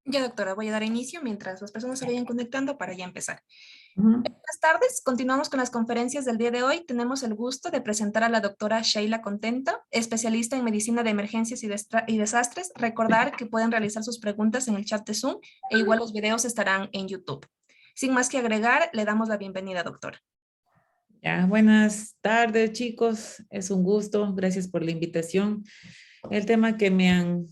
Ya, doctora, voy a dar inicio mientras las personas se vayan conectando para ya empezar. Ujú. Buenas tardes, continuamos con las conferencias del día de hoy. Tenemos el gusto de presentar a la doctora Sheila Contenta, especialista en medicina de emergencias y desastres. Recordar que pueden realizar sus preguntas en el chat de Zoom e igual los videos estarán en YouTube. Sin más que agregar, le damos la bienvenida, doctora. Ya, buenas tardes, chicos. Es un gusto. Gracias por la invitación. El tema que me han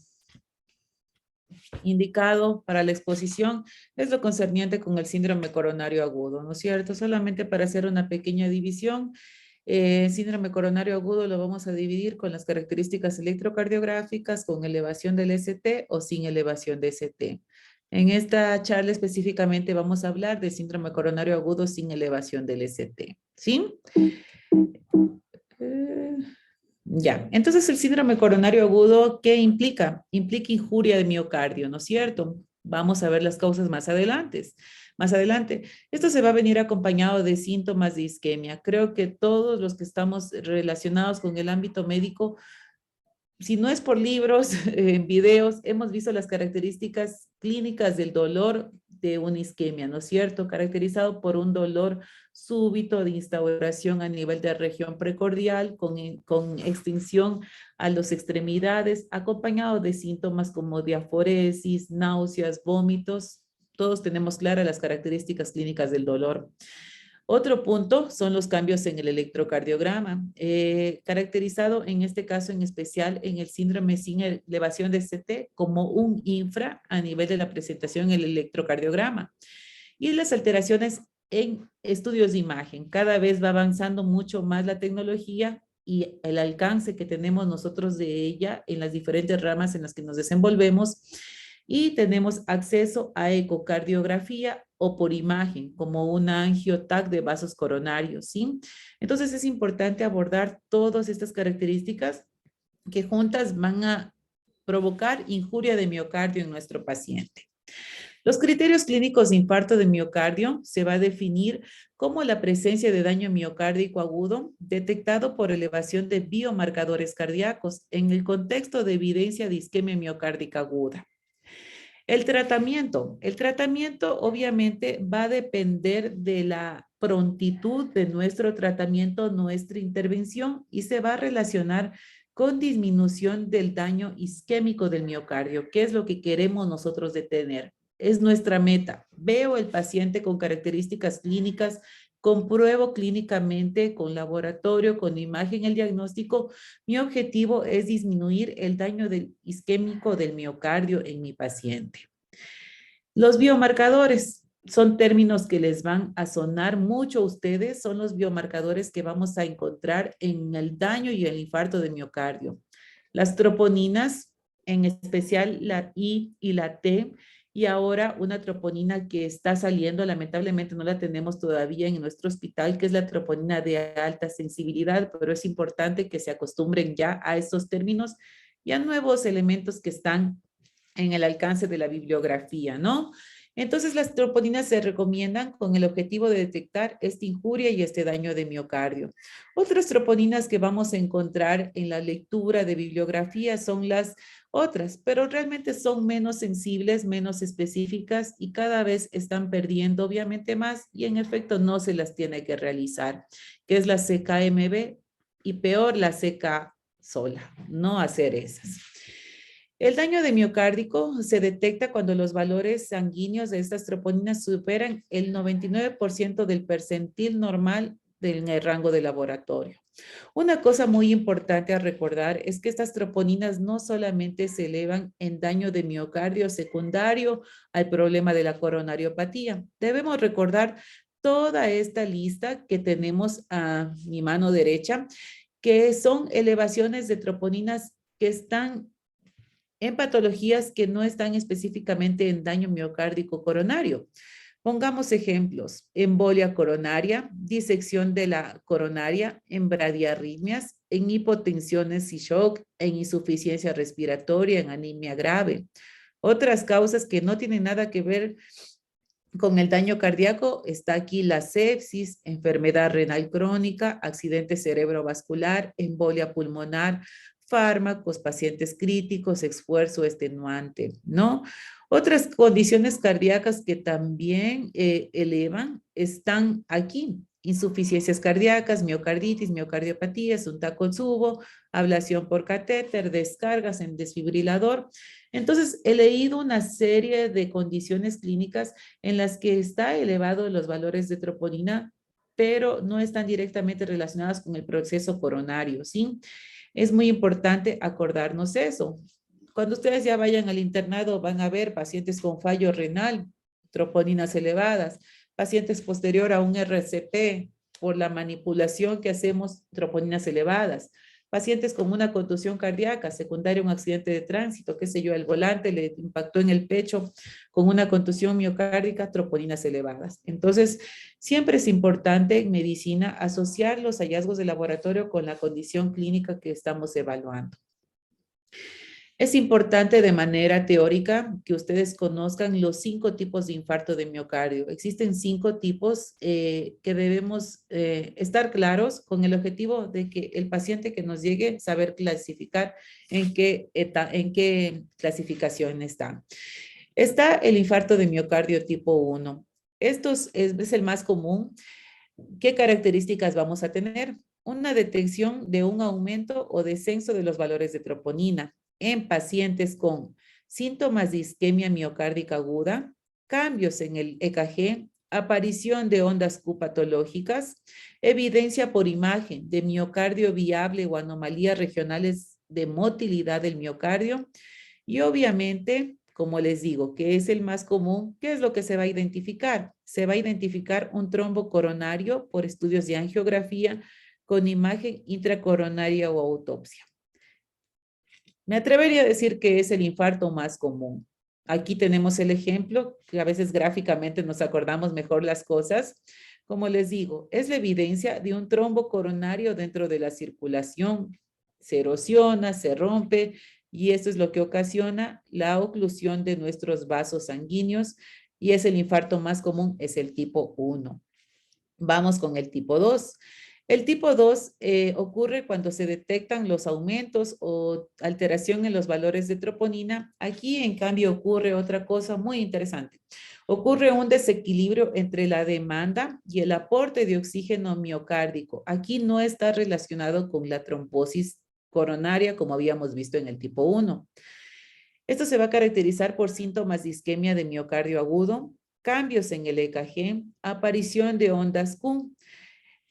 indicado para la exposición es lo concerniente con el síndrome coronario agudo, ¿no es cierto? Solamente para hacer una pequeña división, síndrome coronario agudo lo vamos a dividir con las características electrocardiográficas, con elevación del ST o sin elevación de ST. En esta charla específicamente vamos a hablar del síndrome coronario agudo sin elevación del ST, ¿sí? Eh, ya, entonces el síndrome coronario agudo, ¿qué implica? Implica injuria de miocardio, ¿no es cierto? Vamos a ver las causas más adelante. Más adelante, esto se va a venir acompañado de síntomas de isquemia. Creo que todos los que estamos relacionados con el ámbito médico, si no es por libros, en videos, hemos visto las características clínicas del dolor de una isquemia, ¿no es cierto? Caracterizado por un dolor súbito de instauración a nivel de región precordial, con extensión a las extremidades, acompañado de síntomas como diaforesis, náuseas, vómitos. Todos tenemos claras las características clínicas del dolor. Otro punto son los cambios en el electrocardiograma, caracterizado en este caso en especial en el síndrome sin elevación de CT como un infra a nivel de la presentación en el electrocardiograma. Y las alteraciones en estudios de imagen. Cada vez va avanzando mucho más la tecnología y el alcance que tenemos nosotros de ella en las diferentes ramas en las que nos desenvolvemos, y tenemos acceso a ecocardiografía o por imagen, como una angiotac de vasos coronarios, ¿sí? Entonces es importante abordar todas estas características que juntas van a provocar injuria de miocardio en nuestro paciente. Los criterios clínicos de infarto de miocardio se va a definir como la presencia de daño miocárdico agudo detectado por elevación de biomarcadores cardíacos en el contexto de evidencia de isquemia miocárdica aguda. El tratamiento obviamente va a depender de la prontitud de nuestro tratamiento, nuestra intervención, y se va a relacionar con disminución del daño isquémico del miocardio, que es lo que queremos nosotros detener. Es nuestra meta. Veo el paciente con características clínicas, compruebo clínicamente con laboratorio, con imagen, el diagnóstico. Mi objetivo es disminuir el daño isquémico del miocardio en mi paciente. Los biomarcadores son términos que les van a sonar mucho a ustedes, son los biomarcadores que vamos a encontrar en el daño y el infarto de miocardio. Las troponinas, en especial la I y la T, y ahora una troponina que está saliendo, lamentablemente no la tenemos todavía en nuestro hospital, que es la troponina de alta sensibilidad, pero es importante que se acostumbren ya a estos términos y a nuevos elementos que están en el alcance de la bibliografía, ¿no? Entonces, las troponinas se recomiendan con el objetivo de detectar esta injuria y este daño de miocardio. Otras troponinas que vamos a encontrar en la lectura de bibliografía son las otras, pero realmente son menos sensibles, menos específicas y cada vez están perdiendo obviamente más, y en efecto no se las tiene que realizar, que es la CKMB, y peor la CK sola, no hacer esas. El daño de miocárdico se detecta cuando los valores sanguíneos de estas troponinas superan el 99% del percentil normal en el rango de laboratorio. Una cosa muy importante a recordar es que estas troponinas no solamente se elevan en daño de miocardio secundario al problema de la coronariopatía. Debemos recordar toda esta lista que tenemos a mi mano derecha, que son elevaciones de troponinas que están en patologías que no están específicamente en daño miocárdico coronario. Pongamos ejemplos: embolia coronaria, disección de la coronaria, en bradiarritmias, en hipotensiones y shock, en insuficiencia respiratoria, en anemia grave. Otras causas que no tienen nada que ver con el daño cardíaco está aquí: la sepsis, enfermedad renal crónica, accidente cerebrovascular, embolia pulmonar, fármacos, pacientes críticos, esfuerzo extenuante, ¿no? Otras condiciones cardíacas que también elevan están aquí. Insuficiencias cardíacas, miocarditis, miocardiopatías, un Takotsubo, ablación por catéter, descargas en desfibrilador. Entonces, he leído una serie de condiciones clínicas en las que está elevado los valores de troponina, pero no están directamente relacionadas con el proceso coronario, ¿sí? Es muy importante acordarnos eso. Cuando ustedes ya vayan al internado, van a ver pacientes con fallo renal, troponinas elevadas, pacientes posterior a un RCP por la manipulación que hacemos, troponinas elevadas, pacientes con una contusión cardíaca secundaria a un accidente de tránsito, qué sé yo, el volante le impactó en el pecho con una contusión miocárdica, troponinas elevadas. Entonces, siempre es importante en medicina asociar los hallazgos de laboratorio con la condición clínica que estamos evaluando. Es importante de manera teórica que ustedes conozcan los 5 tipos de infarto de miocardio. Existen 5 tipos que debemos estar claros con el objetivo de que el paciente que nos llegue saber clasificar en qué clasificación está. Está el infarto de miocardio tipo 1. Esto es el más común. ¿Qué características vamos a tener? Una detección de un aumento o descenso de los valores de troponina en pacientes con síntomas de isquemia miocárdica aguda, cambios en el EKG, aparición de ondas Q patológicas, evidencia por imagen de miocardio viable o anomalías regionales de motilidad del miocardio y obviamente, como les digo, que es el más común, ¿qué es lo que se va a identificar? Se va a identificar un trombo coronario por estudios de angiografía con imagen intracoronaria o autopsia. Me atrevería a decir que es el infarto más común. Aquí tenemos el ejemplo, que a veces gráficamente nos acordamos mejor las cosas. Como les digo, es la evidencia de un trombo coronario dentro de la circulación. Se erosiona, se rompe, y esto es lo que ocasiona la oclusión de nuestros vasos sanguíneos, y es el infarto más común, es el tipo 1. Vamos con el tipo 2. El tipo 2 ocurre cuando se detectan los aumentos o alteración en los valores de troponina. Aquí, en cambio, ocurre otra cosa muy interesante. Ocurre un desequilibrio entre la demanda y el aporte de oxígeno miocárdico. Aquí no está relacionado con la trombosis coronaria, como habíamos visto en el tipo 1. Esto se va a caracterizar por síntomas de isquemia de miocardio agudo, cambios en el EKG, aparición de ondas Q.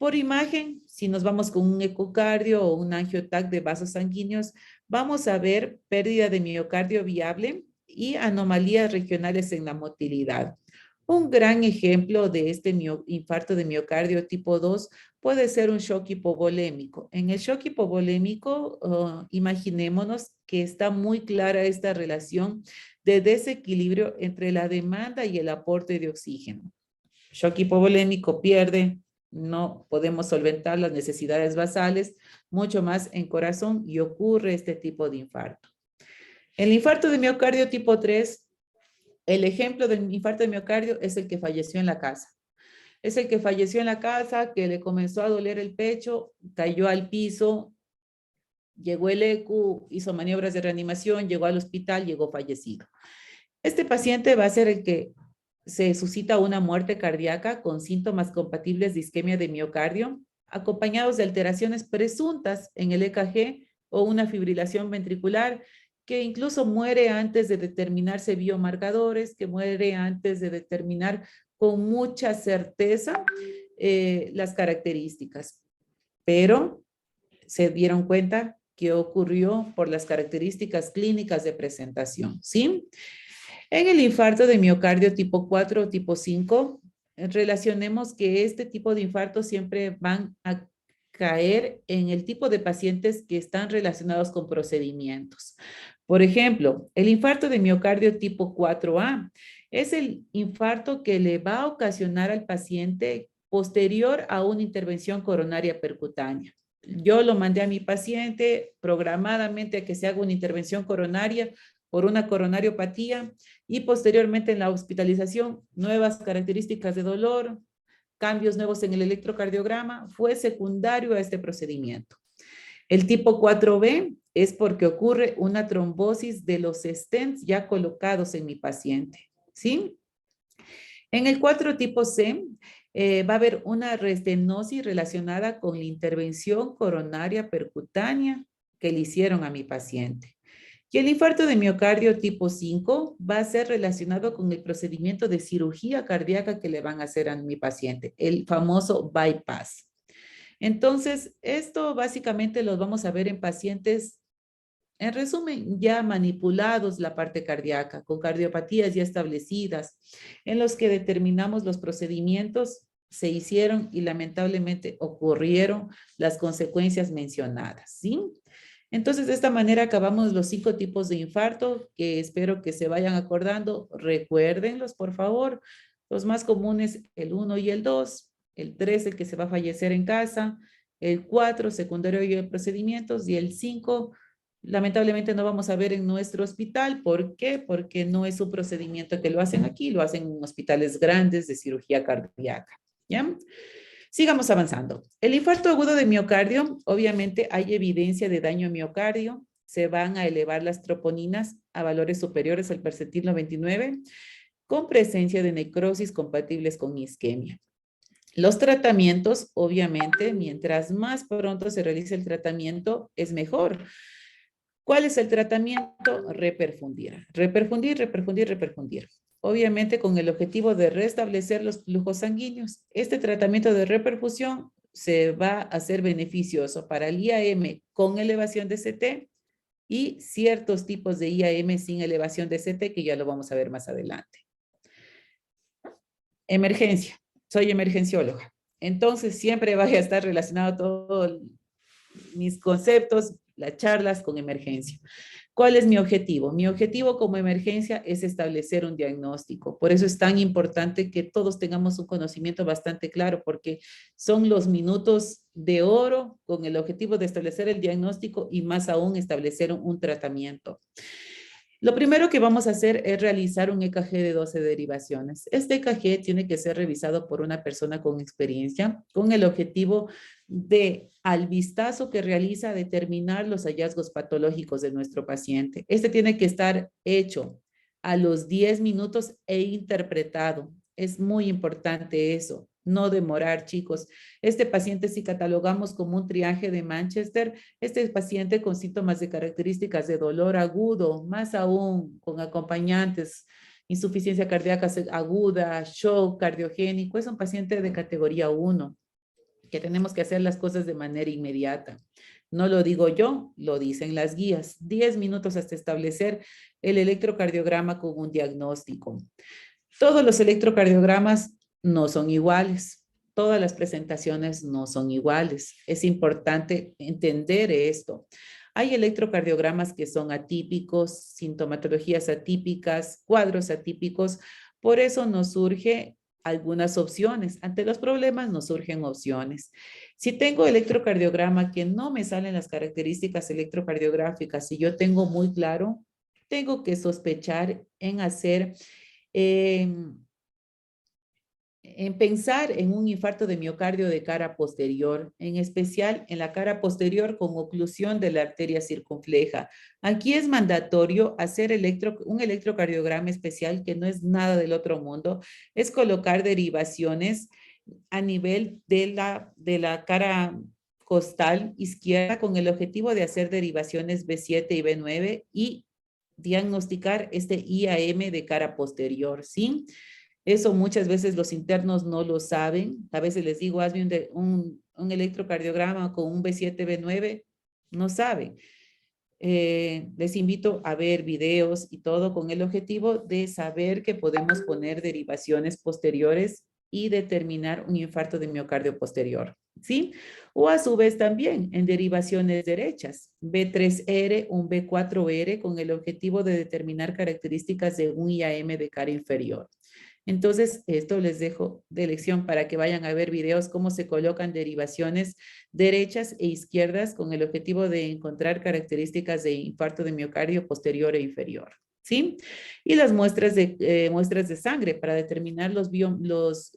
Por imagen, si nos vamos con un ecocardio o un angiotac de vasos sanguíneos, vamos a ver pérdida de miocardio viable y anomalías regionales en la motilidad. Un gran ejemplo de este infarto de miocardio tipo 2 puede ser un shock hipovolémico. En el shock hipovolémico, imaginémonos que está muy clara esta relación de desequilibrio entre la demanda y el aporte de oxígeno. Shock hipovolémico pierde, no podemos solventar las necesidades basales, mucho más en corazón, y ocurre este tipo de infarto. El infarto de miocardio tipo 3, el ejemplo del infarto de miocardio es el que falleció en la casa. Es el que falleció en la casa, que le comenzó a doler el pecho, cayó al piso, llegó el ECU, hizo maniobras de reanimación, llegó al hospital, llegó fallecido. Este paciente va a ser el que se suscita una muerte cardíaca con síntomas compatibles de isquemia de miocardio, acompañados de alteraciones presuntas en el EKG o una fibrilación ventricular, que incluso muere antes de determinarse biomarcadores, que muere antes de determinar con mucha certeza las características. Pero se dieron cuenta que ocurrió por las características clínicas de presentación, ¿sí? En el infarto de miocardio tipo 4 o tipo 5, relacionemos que este tipo de infarto siempre van a caer en el tipo de pacientes que están relacionados con procedimientos. Por ejemplo, el infarto de miocardio tipo 4A es el infarto que le va a ocasionar al paciente posterior a una intervención coronaria percutánea. Yo lo mandé a mi paciente programadamente a que se haga una intervención coronaria por una coronariopatía y posteriormente en la hospitalización, nuevas características de dolor, cambios nuevos en el electrocardiograma, fue secundario a este procedimiento. El tipo 4B es porque ocurre una trombosis de los stents ya colocados en mi paciente, ¿sí? En el 4 tipo C, va a haber una restenosis relacionada con la intervención coronaria percutánea que le hicieron a mi paciente. Y el infarto de miocardio tipo 5 va a ser relacionado con el procedimiento de cirugía cardíaca que le van a hacer a mi paciente, el famoso bypass. Entonces, esto básicamente lo vamos a ver en pacientes, en resumen, ya manipulados la parte cardíaca, con cardiopatías ya establecidas, en los que determinamos los procedimientos se hicieron y lamentablemente ocurrieron las consecuencias mencionadas, ¿sí? Entonces, de esta manera acabamos los 5 tipos de infarto que espero que se vayan acordando. Recuérdenlos, por favor. Los más comunes, el 1 y el 2. El 3, el que se va a fallecer en casa. El 4, secundario y procedimientos. Y el 5, lamentablemente no vamos a ver en nuestro hospital. ¿Por qué? Porque no es un procedimiento que lo hacen aquí, lo hacen en hospitales grandes de cirugía cardíaca. ¿Ya? Sigamos avanzando. El infarto agudo de miocardio, obviamente hay evidencia de daño a miocardio, se van a elevar las troponinas a valores superiores al percentil 99, con presencia de necrosis compatibles con isquemia. Los tratamientos, obviamente, mientras más pronto se realice el tratamiento, es mejor. ¿Cuál es el tratamiento? Reperfundir, reperfundir, reperfundir, reperfundir. Obviamente con el objetivo de restablecer los flujos sanguíneos. Este tratamiento de reperfusión se va a hacer beneficioso para el IAM con elevación de CT y ciertos tipos de IAM sin elevación de CT, que ya lo vamos a ver más adelante. Emergencia. Soy emergencióloga. Entonces siempre vaya a estar relacionado todos mis conceptos, las charlas con emergencia. ¿Cuál es mi objetivo? Mi objetivo como emergencia es establecer un diagnóstico. Por eso es tan importante que todos tengamos un conocimiento bastante claro, porque son los minutos de oro con el objetivo de establecer el diagnóstico y más aún establecer un tratamiento. Lo primero que vamos a hacer es realizar un EKG de 12 derivaciones. Este EKG tiene que ser revisado por una persona con experiencia, con el objetivo de, al vistazo que realiza, determinar los hallazgos patológicos de nuestro paciente. Este tiene que estar hecho a los 10 minutos e interpretado. Es muy importante eso. No demorar, chicos. Este paciente, si catalogamos como un triaje de Manchester, este paciente con síntomas de características de dolor agudo, más aún con acompañantes, insuficiencia cardíaca aguda, shock cardiogénico, es un paciente de categoría 1, que tenemos que hacer las cosas de manera inmediata. No lo digo yo, lo dicen las guías. 10 minutos hasta establecer el electrocardiograma con un diagnóstico. Todos los electrocardiogramas no son iguales. Todas las presentaciones no son iguales. Es importante entender esto. Hay electrocardiogramas que son atípicos, sintomatologías atípicas, cuadros atípicos. Por eso nos surge algunas opciones. Ante los problemas nos surgen opciones. Si tengo electrocardiograma que no me salen las características electrocardiográficas y yo tengo muy claro, tengo que sospechar en hacer en pensar en un infarto de miocardio de cara posterior, en especial en la cara posterior con oclusión de la arteria circunfleja. Aquí es mandatorio hacer un electrocardiograma especial, que no es nada del otro mundo, es colocar derivaciones a nivel de la cara costal izquierda con el objetivo de hacer derivaciones B7 y B9 y diagnosticar este IAM de cara posterior, ¿sí? Eso muchas veces los internos no lo saben. A veces les digo, hazme un electrocardiograma con un B7, B9. No saben. Les invito a ver videos y todo con el objetivo de saber que podemos poner derivaciones posteriores y determinar un infarto de miocardio posterior, ¿sí? O a su vez también en derivaciones derechas, B3R, un B4R, con el objetivo de determinar características de un IAM de cara inferior. Entonces, esto les dejo de lección para que vayan a ver videos cómo se colocan derivaciones derechas e izquierdas con el objetivo de encontrar características de infarto de miocardio posterior e inferior, ¿sí? Y las muestras de sangre para determinar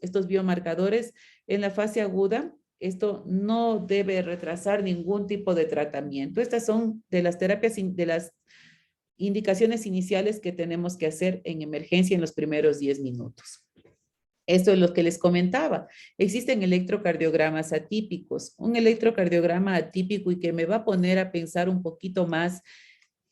estos biomarcadores en la fase aguda. esto no debe retrasar ningún tipo de tratamiento. Estas son de las terapias, de las indicaciones iniciales que tenemos que hacer en emergencia en los primeros 10 minutos. Esto es lo que les comentaba. Existen electrocardiogramas atípicos. Un electrocardiograma atípico y que me va a poner a pensar un poquito más,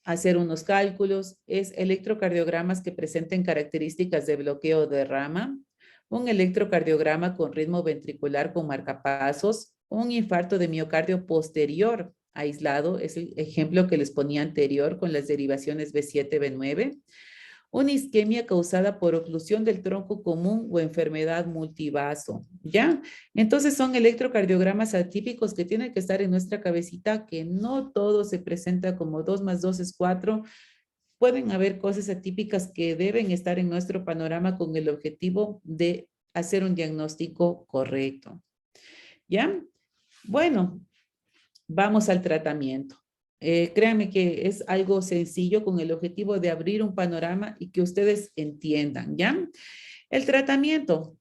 a hacer unos cálculos, es electrocardiogramas que presenten características de bloqueo de rama, un electrocardiograma con ritmo ventricular con marcapasos, un infarto de miocardio posterior aislado, es el ejemplo que les ponía anterior con las derivaciones B7, B9, una isquemia causada por oclusión del tronco común o enfermedad multivaso, ¿ya? Entonces son electrocardiogramas atípicos que tienen que estar en nuestra cabecita, que no todo se presenta como 2 más 2 es 4. Pueden haber cosas atípicas que deben estar en nuestro panorama con el objetivo de hacer un diagnóstico correcto, ¿ya? Bueno, vamos al tratamiento. Créanme que es algo sencillo con el objetivo de abrir un panorama y que ustedes entiendan, ¿ya? El tratamiento.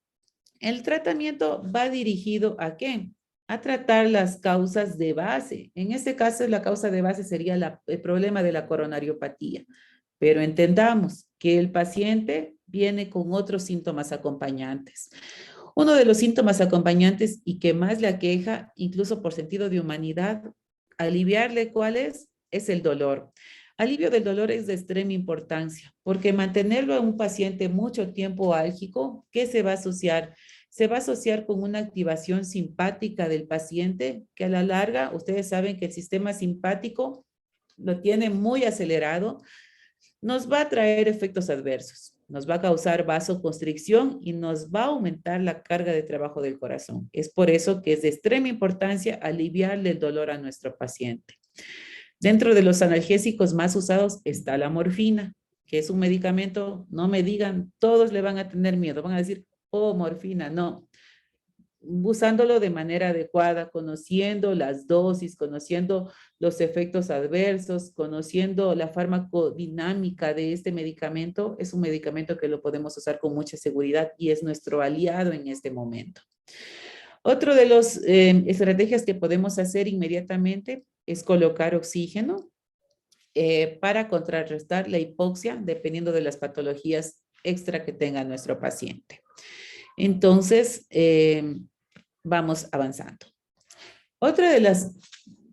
El tratamiento va dirigido ¿a qué? A tratar las causas de base. En este caso, la causa de base sería el problema de la coronariopatía. Pero entendamos que el paciente viene con otros síntomas acompañantes. Uno de los síntomas acompañantes y que más le aqueja, incluso por sentido de humanidad, aliviarle ¿cuál es? Es el dolor. Alivio del dolor es de extrema importancia, porque mantenerlo a un paciente mucho tiempo álgico, ¿qué se va a asociar? Se va a asociar con una activación simpática del paciente, que a la larga, ustedes saben que el sistema simpático lo tiene muy acelerado, nos va a traer efectos adversos, nos va a causar vasoconstricción y nos va a aumentar la carga de trabajo del corazón. Es por eso que es de extrema importancia aliviarle el dolor a nuestro paciente. Dentro de los analgésicos más usados está la morfina, que es un medicamento, no me digan, todos le van a tener miedo, van a decir, oh, morfina, no. Usándolo de manera adecuada, conociendo las dosis, conociendo los efectos adversos, conociendo la farmacodinámica de este medicamento, es un medicamento que lo podemos usar con mucha seguridad y es nuestro aliado en este momento. Otro de las estrategias que podemos hacer inmediatamente es colocar oxígeno para contrarrestar la hipoxia, dependiendo de las patologías extra que tenga nuestro paciente. Entonces, vamos avanzando. Otra de las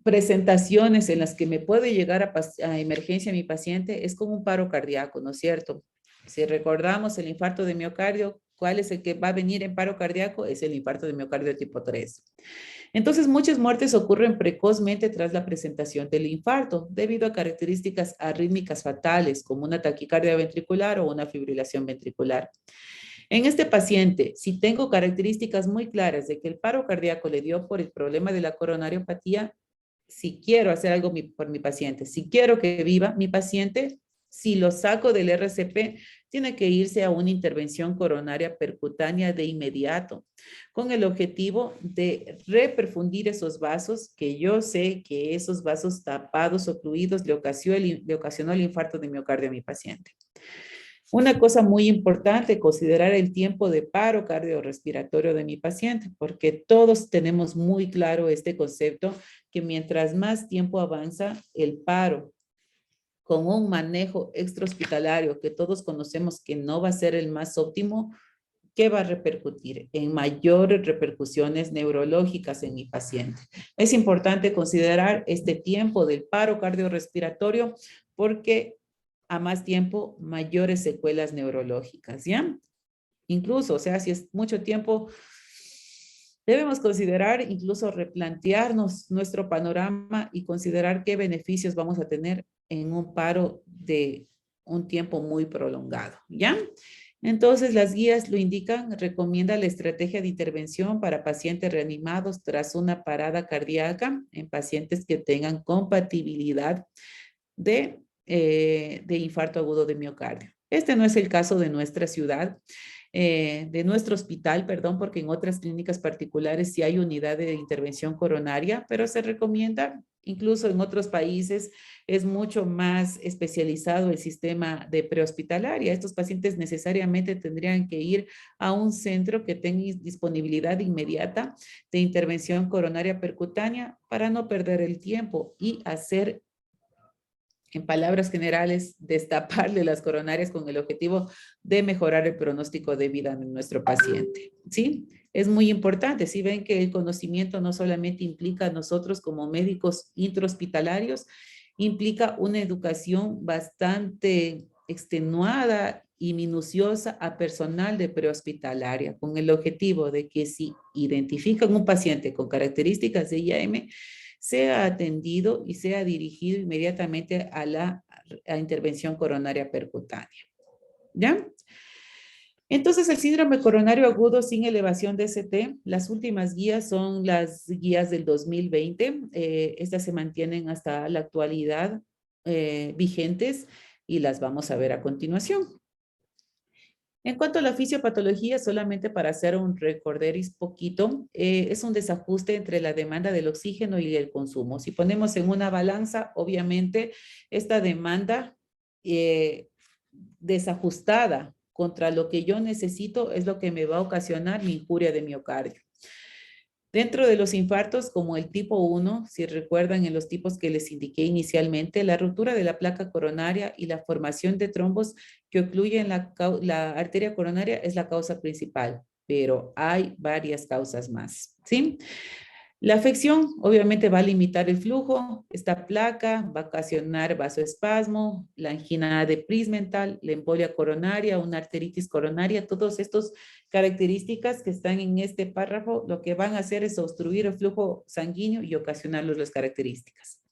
presentaciones en las que me puede llegar a emergencia mi paciente es con un paro cardíaco, ¿no es cierto? Si recordamos el infarto de miocardio, ¿cuál es el que va a venir en paro cardíaco? Es el infarto de miocardio tipo 3. Entonces, muchas muertes ocurren precozmente tras la presentación del infarto, debido a características arrítmicas fatales, como una taquicardia ventricular o una fibrilación ventricular. En este paciente, si tengo características muy claras de que el paro cardíaco le dio por el problema de la coronariopatía, si quiero hacer algo por mi paciente, si quiero que viva mi paciente, si lo saco del RCP, tiene que irse a una intervención coronaria percutánea de inmediato, con el objetivo de reperfundir esos vasos, que yo sé que esos vasos tapados, ocluidos, le ocasionó el infarto de miocardio a mi paciente. Una cosa muy importante, considerar el tiempo de paro cardiorrespiratorio de mi paciente, porque todos tenemos muy claro este concepto, que mientras más tiempo avanza el paro, con un manejo extrahospitalario que todos conocemos que no va a ser el más óptimo, ¿qué va a repercutir? En mayores repercusiones neurológicas en mi paciente. Es importante considerar este tiempo del paro cardiorrespiratorio porque a más tiempo, mayores secuelas neurológicas, ¿ya? Incluso, o sea, si es mucho tiempo, debemos considerar, incluso replantearnos nuestro panorama y considerar qué beneficios vamos a tener en un paro de un tiempo muy prolongado, ¿ya? Entonces, las guías lo indican, recomienda la estrategia de intervención para pacientes reanimados tras una parada cardíaca en pacientes que tengan compatibilidad de infarto agudo de miocardio. Este no es el caso de nuestra ciudad, de nuestro hospital, perdón, porque en otras clínicas particulares sí hay unidad de intervención coronaria, pero se recomienda Incluso en otros países es mucho más especializado el sistema de prehospitalaria. Estos pacientes necesariamente tendrían que ir a un centro que tenga disponibilidad inmediata de intervención coronaria percutánea para no perder el tiempo y hacer, en palabras generales, destaparle las coronarias con el objetivo de mejorar el pronóstico de vida de nuestro paciente. ¿Sí? Es muy importante. Si ven que el conocimiento no solamente implica a nosotros como médicos intrahospitalarios, implica una educación bastante extenuada y minuciosa a personal de prehospitalaria, con el objetivo de que si identifican un paciente con características de IAM, sea atendido y sea dirigido inmediatamente a la intervención coronaria percutánea. ¿Ya? Entonces, el síndrome coronario agudo sin elevación de ST, las últimas guías son las guías del 2020. Estas se mantienen hasta la actualidad vigentes y las vamos a ver a continuación. En cuanto a la fisiopatología, solamente para hacer un recorderis poquito, es un desajuste entre la demanda del oxígeno y el consumo. Si ponemos en una balanza, obviamente, esta demanda desajustada contra lo que yo necesito es lo que me va a ocasionar mi injuria de miocardio. Dentro de los infartos, como el tipo 1, si recuerdan en los tipos que les indiqué inicialmente, la ruptura de la placa coronaria y la formación de trombos que ocluyen la arteria coronaria es la causa principal, pero hay varias causas más, ¿sí? La afección obviamente va a limitar el flujo, esta placa va a ocasionar vasoespasmo, la angina de Prismental, la embolia coronaria, una arteritis coronaria, todas estas características que están en este párrafo, lo que van a hacer es obstruir el flujo sanguíneo y ocasionarles las características.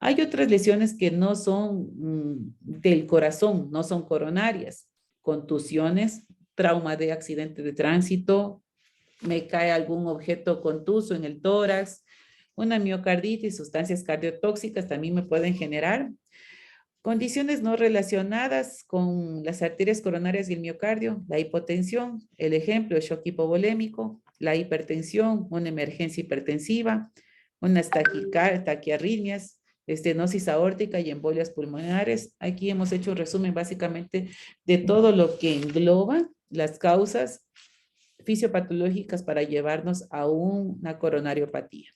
Hay otras lesiones que no son del corazón, no son coronarias, contusiones, trauma de accidente de tránsito, me cae algún objeto contuso en el tórax, una miocarditis, sustancias cardiotóxicas también me pueden generar. Condiciones no relacionadas con las arterias coronarias y el miocardio, la hipotensión, el ejemplo, el shock hipovolémico, la hipertensión, una emergencia hipertensiva, unas taquiarritmias, estenosis aórtica y embolias pulmonares. Aquí hemos hecho un resumen básicamente de todo lo que engloba las causas fisiopatológicas para llevarnos a una coronariopatía.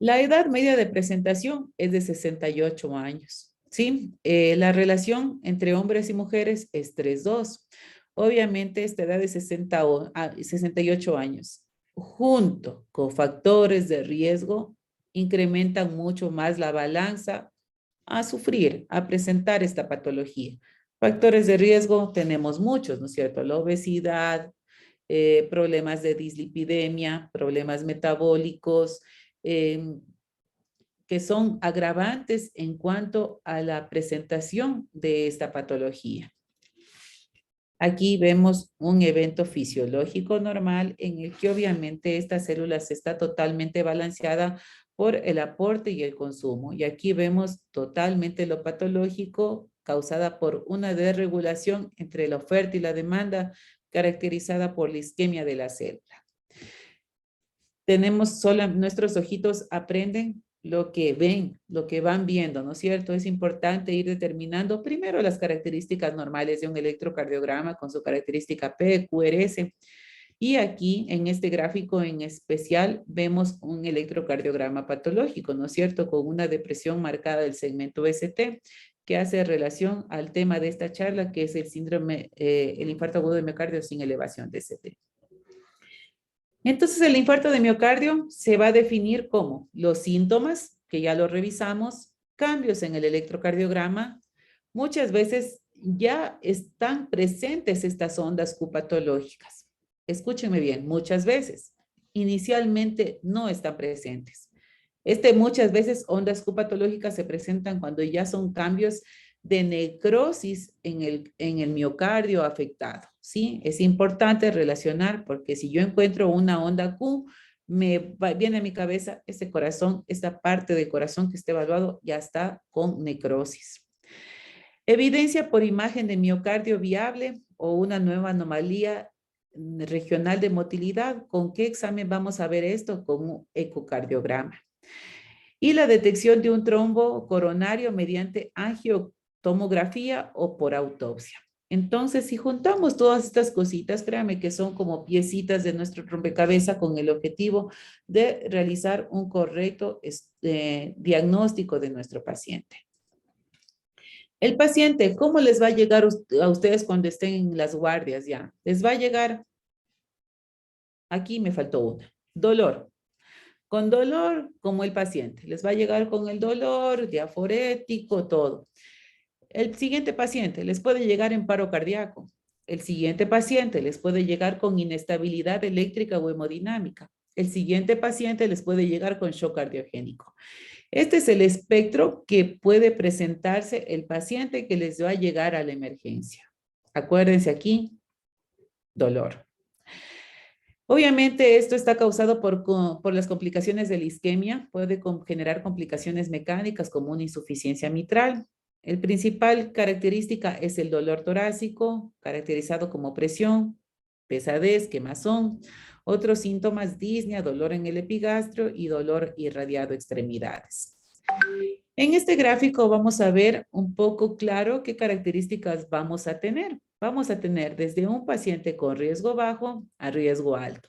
La edad media de presentación es de 68 años, ¿sí? La relación entre hombres y mujeres es 3:2. Obviamente, esta edad de 68 años, junto con factores de riesgo, incrementan mucho más la balanza a sufrir, a presentar esta patología. Factores de riesgo tenemos muchos, ¿no es cierto? La obesidad, problemas de dislipidemia, problemas metabólicos, que son agravantes en cuanto a la presentación de esta patología. Aquí vemos un evento fisiológico normal en el que obviamente esta célula está totalmente balanceada por el aporte y el consumo. Y aquí vemos totalmente lo patológico causada por una desregulación entre la oferta y la demanda caracterizada por la isquemia de la célula. Nuestros ojitos aprenden lo que ven, lo que van viendo, ¿no es cierto? Es importante ir determinando primero las características normales de un electrocardiograma con su característica P, QRS. Y aquí, en este gráfico en especial, vemos un electrocardiograma patológico, ¿no es cierto? Con una depresión marcada del segmento ST, que hace relación al tema de esta charla, que es el síndrome, el infarto agudo de miocardio sin elevación de ST. Entonces, el infarto de miocardio se va a definir como los síntomas, que ya lo revisamos, cambios en el electrocardiograma. Muchas veces ya están presentes estas ondas Q patológicas. Escúchenme bien, muchas veces. Inicialmente no están presentes. Muchas veces ondas Q patológicas se presentan cuando ya son cambios de necrosis en el miocardio afectado, ¿sí? Es importante relacionar porque si yo encuentro una onda Q, viene a mi cabeza ese corazón, esta parte del corazón que esté evaluado ya está con necrosis. Evidencia por imagen de miocardio viable o una nueva anomalía regional de motilidad. ¿Con qué examen vamos a ver esto? Con un ecocardiograma. y la detección de un trombo coronario mediante angiotomografía o por autopsia. Entonces, si juntamos todas estas cositas, créame que son como piecitas de nuestro rompecabezas con el objetivo de realizar un correcto diagnóstico de nuestro paciente. El paciente, ¿cómo les va a llegar a ustedes cuando estén en las guardias ya? Les va a llegar, aquí me faltó una, dolor. Con dolor, como el paciente. Les va a llegar con el dolor, diaforético, todo. El siguiente paciente les puede llegar en paro cardíaco. El siguiente paciente les puede llegar con inestabilidad eléctrica o hemodinámica. El siguiente paciente les puede llegar con shock cardiogénico. Este es el espectro que puede presentarse el paciente que les va a llegar a la emergencia. Acuérdense aquí, dolor. Obviamente esto está causado por las complicaciones de la isquemia, puede generar complicaciones mecánicas como una insuficiencia mitral. El principal característica es el dolor torácico, caracterizado como presión, pesadez, quemazón. Otros síntomas, disnea, dolor en el epigastrio y dolor irradiado extremidades. En este gráfico vamos a ver un poco claro qué características vamos a tener. Vamos a tener desde un paciente con riesgo bajo a riesgo alto.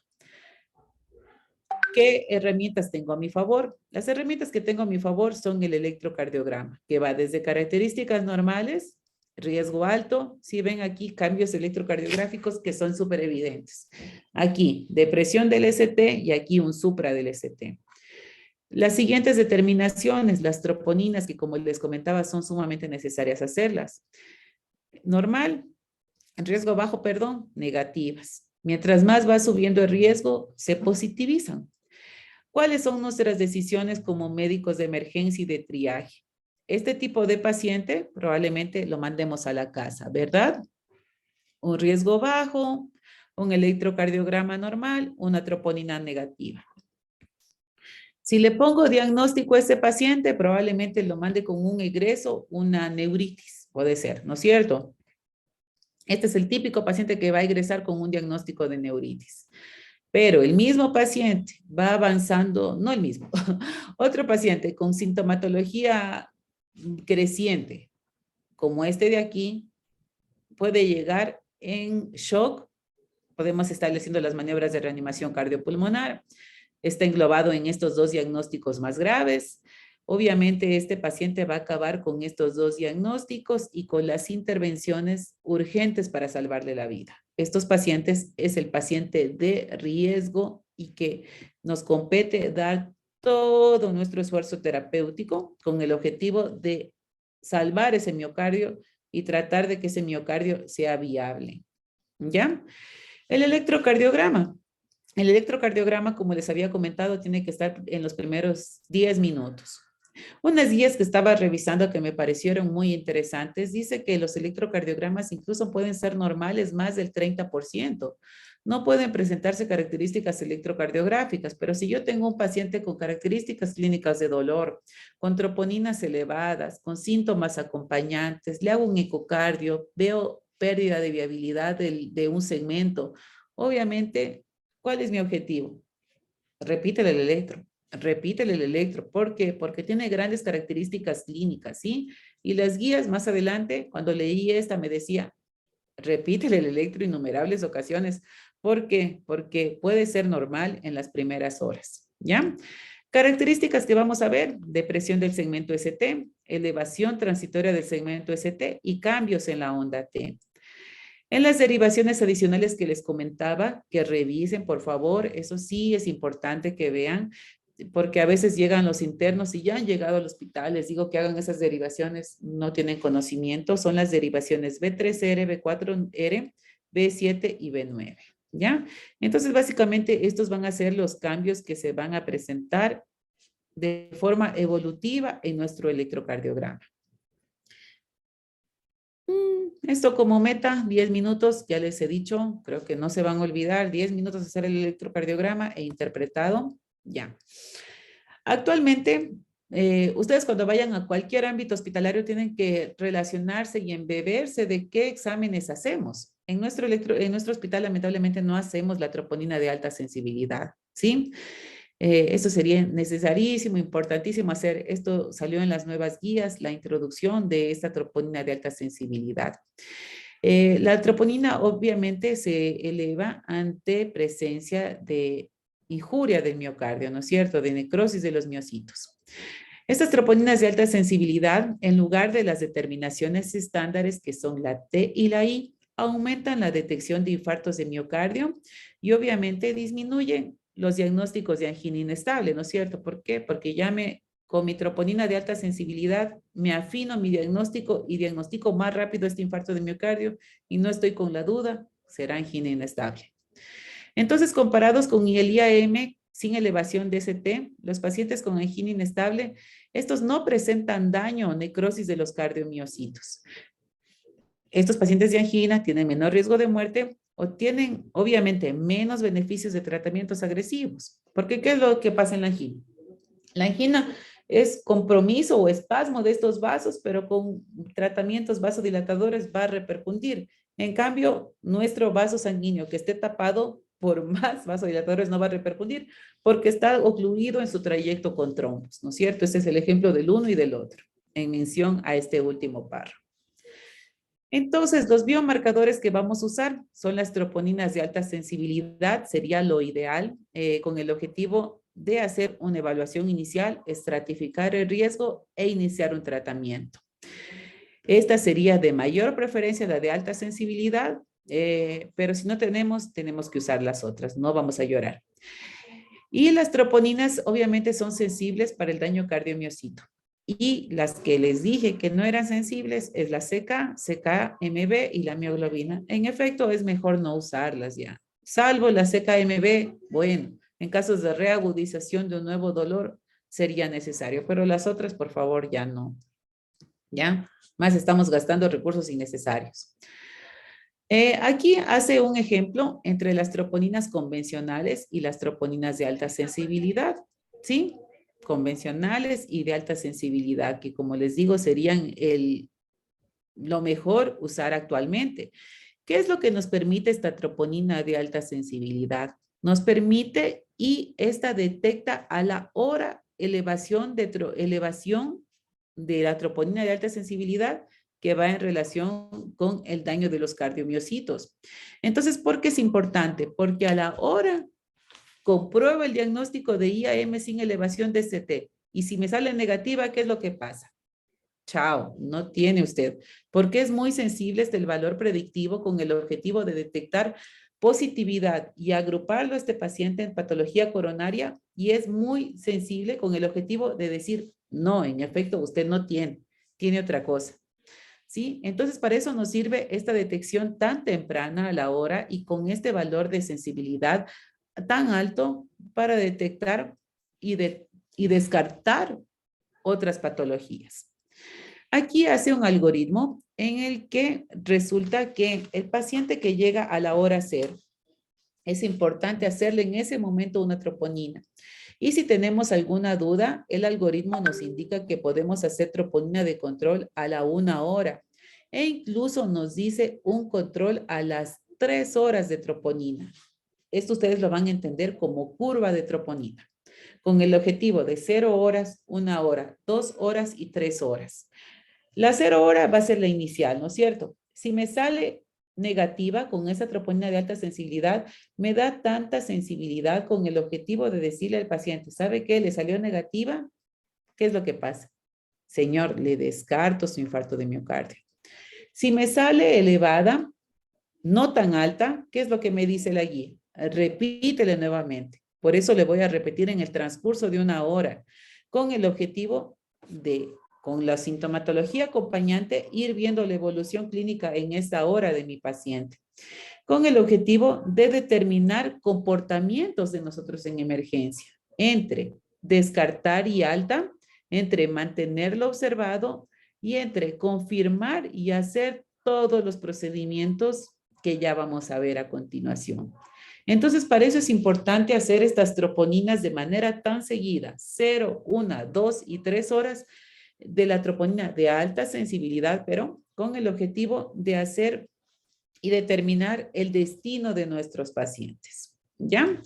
¿Qué herramientas tengo a mi favor? Las herramientas que tengo a mi favor son el electrocardiograma, que va desde características normales, riesgo alto. Si ven aquí cambios electrocardiográficos que son súper evidentes. Aquí, depresión del ST y aquí un supra del ST. Las siguientes determinaciones, las troponinas, que como les comentaba, son sumamente necesarias hacerlas. Normal, riesgo bajo, perdón, negativas. Mientras más va subiendo el riesgo, se positivizan. ¿Cuáles son nuestras decisiones como médicos de emergencia y de triaje? Este tipo de paciente probablemente lo mandemos a la casa, ¿verdad? Un riesgo bajo, un electrocardiograma normal, una troponina negativa. Si le pongo diagnóstico a ese paciente, probablemente lo mande con un egreso, una neuritis, puede ser, ¿no es cierto? Este es el típico paciente que va a egresar con un diagnóstico de neuritis. Pero el mismo paciente va avanzando, no el mismo, otro paciente con sintomatología creciente, como este de aquí, puede llegar en shock. Podemos estableciendo las maniobras de reanimación cardiopulmonar. Está englobado en estos dos diagnósticos más graves. Obviamente este paciente va a acabar con estos dos diagnósticos y con las intervenciones urgentes para salvarle la vida. Estos pacientes es el paciente de riesgo y que nos compete dar todo nuestro esfuerzo terapéutico con el objetivo de salvar ese miocardio y tratar de que ese miocardio sea viable. ¿Ya? El electrocardiograma. El electrocardiograma, como les había comentado, tiene que estar en los primeros 10 minutos. Unas guías que estaba revisando que me parecieron muy interesantes, dice que los electrocardiogramas incluso pueden ser normales más del 30%. No pueden presentarse características electrocardiográficas, pero si yo tengo un paciente con características clínicas de dolor, con troponinas elevadas, con síntomas acompañantes, le hago un ecocardio, veo pérdida de viabilidad de un segmento, obviamente, ¿cuál es mi objetivo? Repítele el electro. ¿Por qué? Porque tiene grandes características clínicas, ¿sí? Y las guías más adelante, cuando leí esta, me decía, repítele el electro innumerables ocasiones. ¿Por qué? Porque puede ser normal en las primeras horas, ¿ya? Características que vamos a ver, depresión del segmento ST, elevación transitoria del segmento ST y cambios en la onda T. En las derivaciones adicionales que les comentaba, que revisen, por favor, eso sí es importante que vean, porque a veces llegan los internos y ya han llegado al hospital, les digo que hagan esas derivaciones, no tienen conocimiento, son las derivaciones B3R, B4R, B7 y B9, ¿ya? Entonces, básicamente, estos van a ser los cambios que se van a presentar de forma evolutiva en nuestro electrocardiograma. Esto como meta, 10 minutos, ya les he dicho, creo que no se van a olvidar, 10 minutos hacer el electrocardiograma e interpretado, ya. Actualmente, ustedes cuando vayan a cualquier ámbito hospitalario tienen que relacionarse y embeberse de qué exámenes hacemos. En nuestro hospital lamentablemente no hacemos la troponina de alta sensibilidad, ¿sí? Esto sería necesarísimo, importantísimo hacer. Esto salió en las nuevas guías, la introducción de esta troponina de alta sensibilidad. La troponina obviamente se eleva ante presencia de injuria del miocardio, ¿no es cierto? De necrosis de los miocitos. Estas troponinas de alta sensibilidad, en lugar de las determinaciones estándares que son la T y la I, aumentan la detección de infartos de miocardio y obviamente disminuyen los diagnósticos de angina inestable, ¿no es cierto? ¿Por qué? Porque con mi troponina de alta sensibilidad me afino mi diagnóstico y diagnostico más rápido este infarto de miocardio y no estoy con la duda, será angina inestable. Entonces, comparados con el IAM sin elevación de ST, los pacientes con angina inestable, estos no presentan daño o necrosis de los cardiomiocitos. Estos pacientes de angina tienen menor riesgo de muerte o tienen, obviamente, menos beneficios de tratamientos agresivos. Porque, ¿qué es lo que pasa en la angina? La angina es compromiso o espasmo de estos vasos, pero con tratamientos vasodilatadores va a repercutir. En cambio, nuestro vaso sanguíneo que esté tapado por más vasodilatadores no va a repercutir porque está ocluido en su trayecto con trombos, ¿no es cierto? Este es el ejemplo del uno y del otro, en mención a este último párrafo. Entonces, los biomarcadores que vamos a usar son las troponinas de alta sensibilidad, sería lo ideal, con el objetivo de hacer una evaluación inicial, estratificar el riesgo e iniciar un tratamiento. Esta sería de mayor preferencia la de alta sensibilidad, pero si no tenemos que usar las otras, no vamos a llorar. Y las troponinas obviamente son sensibles para el daño cardiomiocito. Y las que les dije que no eran sensibles es la CK, CKMB y la mioglobina. En efecto, es mejor no usarlas ya. Salvo la CKMB, bueno, en casos de reagudización de un nuevo dolor sería necesario, pero las otras, por favor, ya no. ¿Ya? Más estamos gastando recursos innecesarios. Aquí hace un ejemplo entre las troponinas convencionales y las troponinas de alta sensibilidad, ¿sí? Convencionales y de alta sensibilidad, que como les digo serían lo mejor usar actualmente. ¿Qué es lo que nos permite esta troponina de alta sensibilidad? Nos permite y esta detecta a la hora elevación de la troponina de alta sensibilidad que va en relación con el daño de los cardiomiocitos. Entonces, ¿por qué es importante? Porque a la hora compruebo el diagnóstico de IAM sin elevación de ST y si me sale negativa, ¿qué es lo que pasa? Chao, no tiene usted, porque es muy sensible el valor predictivo con el objetivo de detectar positividad y agruparlo a este paciente en patología coronaria y es muy sensible con el objetivo de decir, no, en efecto, usted no tiene otra cosa. ¿Sí? Entonces, para eso nos sirve esta detección tan temprana a la hora y con este valor de sensibilidad tan alto para detectar y descartar otras patologías. Aquí hace un algoritmo en el que resulta que el paciente que llega a la hora cero, es importante hacerle en ese momento una troponina. Y si tenemos alguna duda, el algoritmo nos indica que podemos hacer troponina de control a la 1 hora. E incluso nos dice un control a las 3 horas de troponina. Esto ustedes lo van a entender como curva de troponina. Con el objetivo de 0 horas, 1 hora, 2 horas y 3 horas. La 0 hora va a ser la inicial, ¿no es cierto? Si me sale negativa con esa troponina de alta sensibilidad, me da tanta sensibilidad con el objetivo de decirle al paciente, ¿sabe qué? ¿Le salió negativa? ¿Qué es lo que pasa? Señor, le descarto su infarto de miocardio. Si me sale elevada, no tan alta, ¿qué es lo que me dice la guía? Repítele nuevamente. Por eso le voy a repetir en el transcurso de 1 hora, con el objetivo de, con la sintomatología acompañante, ir viendo la evolución clínica en esta hora de mi paciente, con el objetivo de determinar comportamientos de nosotros en emergencia, entre descartar y alta, entre mantenerlo observado y entre confirmar y hacer todos los procedimientos que ya vamos a ver a continuación. Entonces, para eso es importante hacer estas troponinas de manera tan seguida, 0, 1, 2 y 3 horas de la troponina de alta sensibilidad, pero con el objetivo de hacer y determinar el destino de nuestros pacientes. ¿Ya?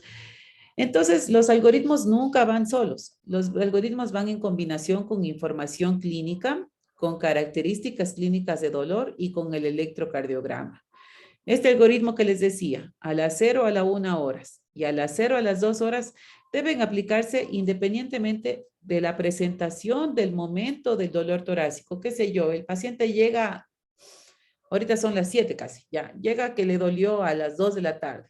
Entonces, los algoritmos nunca van solos. Los algoritmos van en combinación con información clínica, con características clínicas de dolor y con el electrocardiograma. Este algoritmo que les decía, a las 0 a las 1 horas y a las 0 a las 2 horas deben aplicarse independientemente de la presentación del momento del dolor torácico. Qué sé yo, el paciente llega, ahorita son las 7 casi, ya, llega que le dolió a las 2 de la tarde.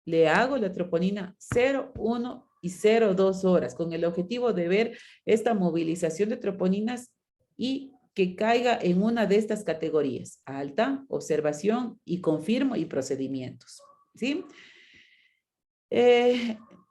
Le hago la troponina 0, 1 y 0, 2 horas con el objetivo de ver esta movilización de troponinas y que caiga en una de estas categorías, alta, observación y confirmo y procedimientos, ¿sí?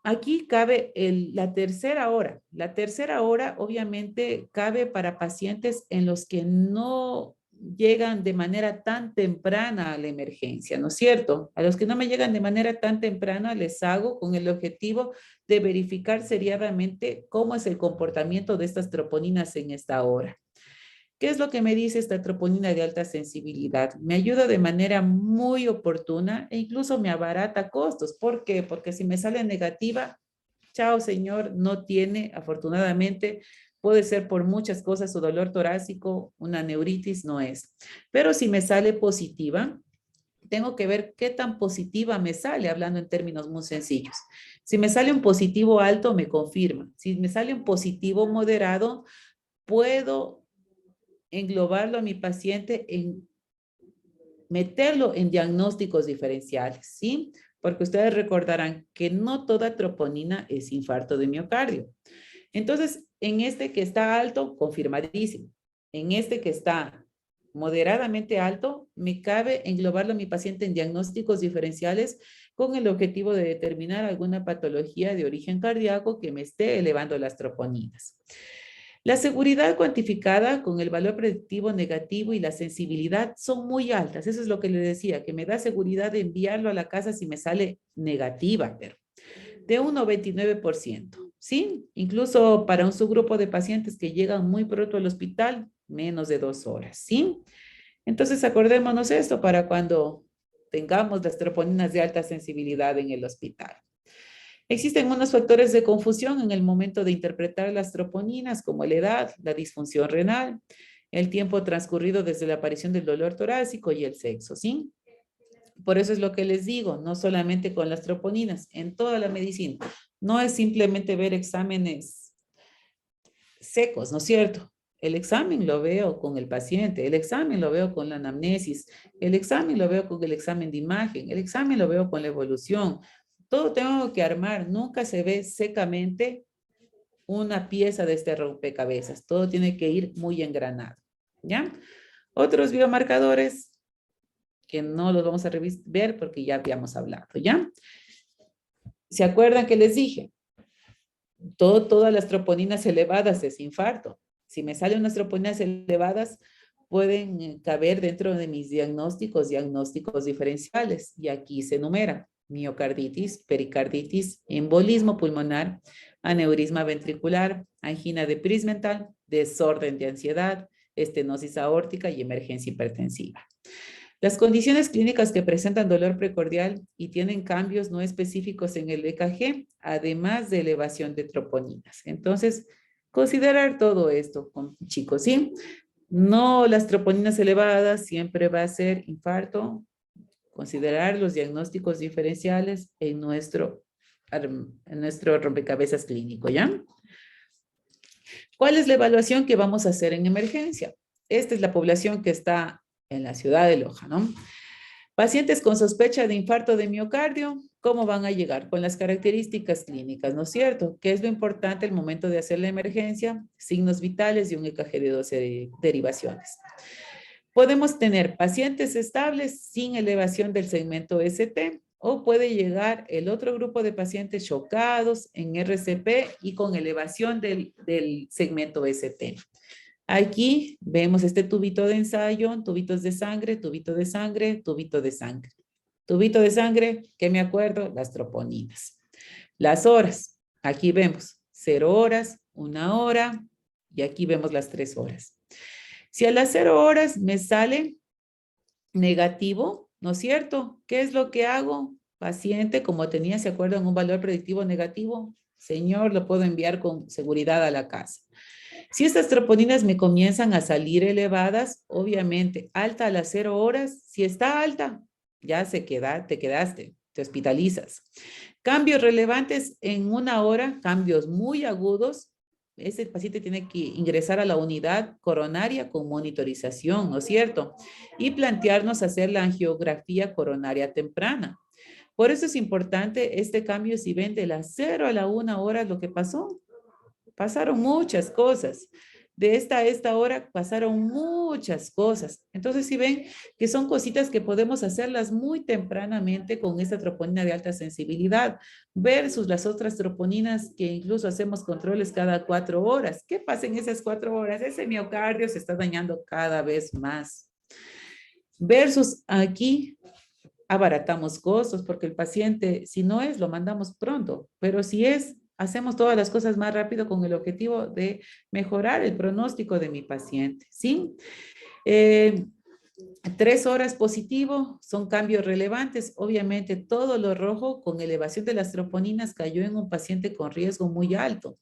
Aquí cabe la tercera hora. La tercera hora obviamente cabe para pacientes en los que no llegan de manera tan temprana a la emergencia, ¿no es cierto? A los que no me llegan de manera tan temprana les hago con el objetivo de verificar seriadamente cómo es el comportamiento de estas troponinas en esta hora. ¿Qué es lo que me dice esta troponina de alta sensibilidad? Me ayuda de manera muy oportuna e incluso me abarata costos. ¿Por qué? Porque si me sale negativa, chao señor, no tiene, afortunadamente, puede ser por muchas cosas, su dolor torácico, una neuritis no es. Pero si me sale positiva, tengo que ver qué tan positiva me sale, hablando en términos muy sencillos. Si me sale un positivo alto, me confirma. Si me sale un positivo moderado, puedo englobarlo a mi paciente en meterlo en diagnósticos diferenciales, ¿sí? Porque ustedes recordarán que no toda troponina es infarto de miocardio. Entonces, en este que está alto, confirmadísimo. En este que está moderadamente alto, me cabe englobarlo a mi paciente en diagnósticos diferenciales con el objetivo de determinar alguna patología de origen cardíaco que me esté elevando las troponinas. La seguridad cuantificada con el valor predictivo negativo y la sensibilidad son muy altas. Eso es lo que le decía, que me da seguridad de enviarlo a la casa si me sale negativa, pero de un 99%, ¿sí? Incluso para un subgrupo de pacientes que llegan muy pronto al hospital, menos de 2 horas, ¿sí? Entonces acordémonos esto para cuando tengamos las troponinas de alta sensibilidad en el hospital. Existen unos factores de confusión en el momento de interpretar las troponinas, como la edad, la disfunción renal, el tiempo transcurrido desde la aparición del dolor torácico y el sexo, ¿sí? Por eso es lo que les digo, no solamente con las troponinas, en toda la medicina. No es simplemente ver exámenes secos, ¿no es cierto? El examen lo veo con el paciente, el examen lo veo con la anamnesis, el examen lo veo con el examen de imagen, el examen lo veo con la evolución. Todo tengo que armar, nunca se ve secamente una pieza de este rompecabezas, todo tiene que ir muy engranado, ¿ya? Otros biomarcadores que no los vamos a ver porque ya habíamos hablado, ¿ya? ¿Se acuerdan que les dije? Todas las troponinas elevadas es infarto. Si me salen unas troponinas elevadas, pueden caber dentro de mis diagnósticos diferenciales. Y aquí se enumera miocarditis, pericarditis, embolismo pulmonar, aneurisma ventricular, angina de Prismental, desorden de ansiedad, estenosis aórtica y emergencia hipertensiva. Las condiciones clínicas que presentan dolor precordial y tienen cambios no específicos en el EKG, además de elevación de troponinas. Entonces, considerar todo esto, chicos, ¿sí? No las troponinas elevadas, siempre va a ser infarto. Considerar los diagnósticos diferenciales en nuestro rompecabezas clínico, ¿ya? ¿Cuál es la evaluación que vamos a hacer en emergencia? Esta es la población que está en la ciudad de Loja, ¿no? Pacientes con sospecha de infarto de miocardio, ¿cómo van a llegar? Con las características clínicas, ¿no es cierto? ¿Qué es lo importante al momento de hacer la emergencia? Signos vitales y un EKG de 12 derivaciones. Podemos tener pacientes estables sin elevación del segmento ST o puede llegar el otro grupo de pacientes chocados en RCP y con elevación del segmento ST. Aquí vemos este tubito de ensayo, tubitos de sangre, tubito de sangre, tubito de sangre. Tubito de sangre, ¿qué me acuerdo? Las troponinas. Las horas, aquí vemos 0 horas, 1 hora y aquí vemos las 3 horas. Si a las 0 horas me sale negativo, ¿no es cierto? ¿Qué es lo que hago paciente, como tenía, ¿se acuerdan? Un valor predictivo negativo, señor, lo puedo enviar con seguridad a la casa. Si estas troponinas me comienzan a salir elevadas, obviamente, alta a las 0 horas, si está alta, ya te quedaste, te hospitalizas. Cambios relevantes en 1 hora, cambios muy agudos, ese paciente tiene que ingresar a la unidad coronaria con monitorización, ¿no es cierto? Y plantearnos hacer la angiografía coronaria temprana. Por eso es importante este cambio, si ven de las 0 a la 1 hora lo que pasó. Pasaron muchas cosas. De esta a esta hora pasaron muchas cosas. Entonces, si ven que son cositas que podemos hacerlas muy tempranamente con esta troponina de alta sensibilidad versus las otras troponinas que incluso hacemos controles cada 4 horas. ¿Qué pasa en esas 4 horas? Ese miocardio se está dañando cada vez más. Versus aquí abaratamos costos porque el paciente, si no es, lo mandamos pronto, pero si es, hacemos todas las cosas más rápido con el objetivo de mejorar el pronóstico de mi paciente, ¿sí? 3 horas positivo son cambios relevantes. Obviamente todo lo rojo con elevación de las troponinas cayó en un paciente con riesgo muy alto.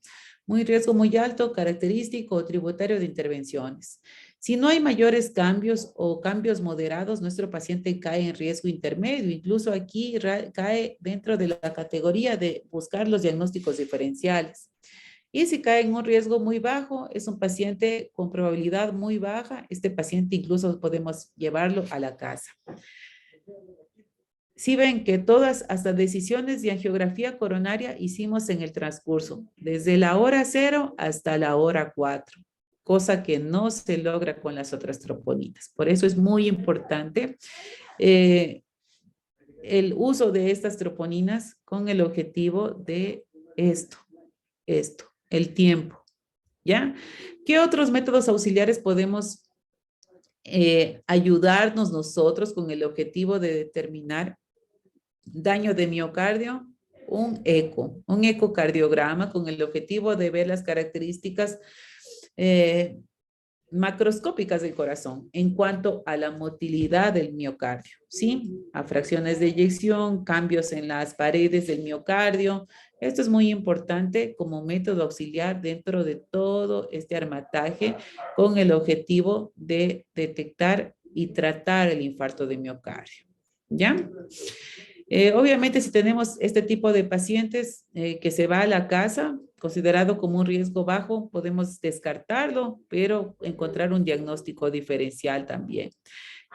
Riesgo muy alto, característico o tributario de intervenciones. Si no hay mayores cambios o cambios moderados, nuestro paciente cae en riesgo intermedio. Incluso aquí cae dentro de la categoría de buscar los diagnósticos diferenciales. Y si cae en un riesgo muy bajo, es un paciente con probabilidad muy baja. Este paciente incluso podemos llevarlo a la casa. Si ven que todas, hasta decisiones de angiografía coronaria hicimos en el transcurso, desde la hora 0 hasta la hora 4, cosa que no se logra con las otras troponinas. Por eso es muy importante el uso de estas troponinas con el objetivo de esto, el tiempo, ¿ya? ¿Qué otros métodos auxiliares podemos ayudarnos nosotros con el objetivo de determinar daño de miocardio? Un ecocardiograma con el objetivo de ver las características macroscópicas del corazón en cuanto a la motilidad del miocardio, ¿sí? A fracciones de eyección, cambios en las paredes del miocardio. Esto es muy importante como método auxiliar dentro de todo este armataje con el objetivo de detectar y tratar el infarto de miocardio, ¿ya? Obviamente, si tenemos este tipo de pacientes que se va a la casa, considerado como un riesgo bajo, podemos descartarlo, pero encontrar un diagnóstico diferencial también.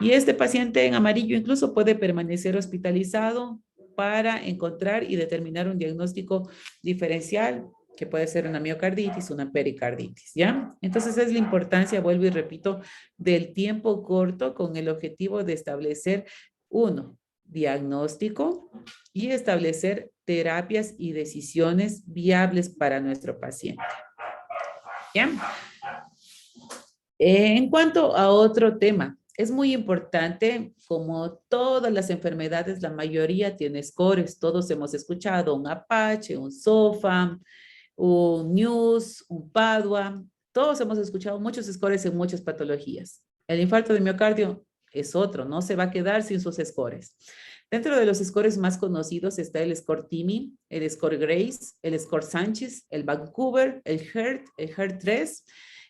Y este paciente en amarillo incluso puede permanecer hospitalizado para encontrar y determinar un diagnóstico diferencial, que puede ser una miocarditis, una pericarditis, ¿ya? Entonces es la importancia, vuelvo y repito, del tiempo corto con el objetivo de establecer, uno, diagnóstico y establecer terapias y decisiones viables para nuestro paciente. ¿Ya? En cuanto a otro tema, es muy importante, como todas las enfermedades, la mayoría tiene scores. Todos hemos escuchado un Apache, un SOFA, un NEWS, un PADUA. Todos hemos escuchado muchos scores en muchas patologías. El infarto de miocardio es otro, no se va a quedar sin sus scores. Dentro de los scores más conocidos está el score TIMI, el score Grace, el score Sánchez, el Vancouver, el HERT 3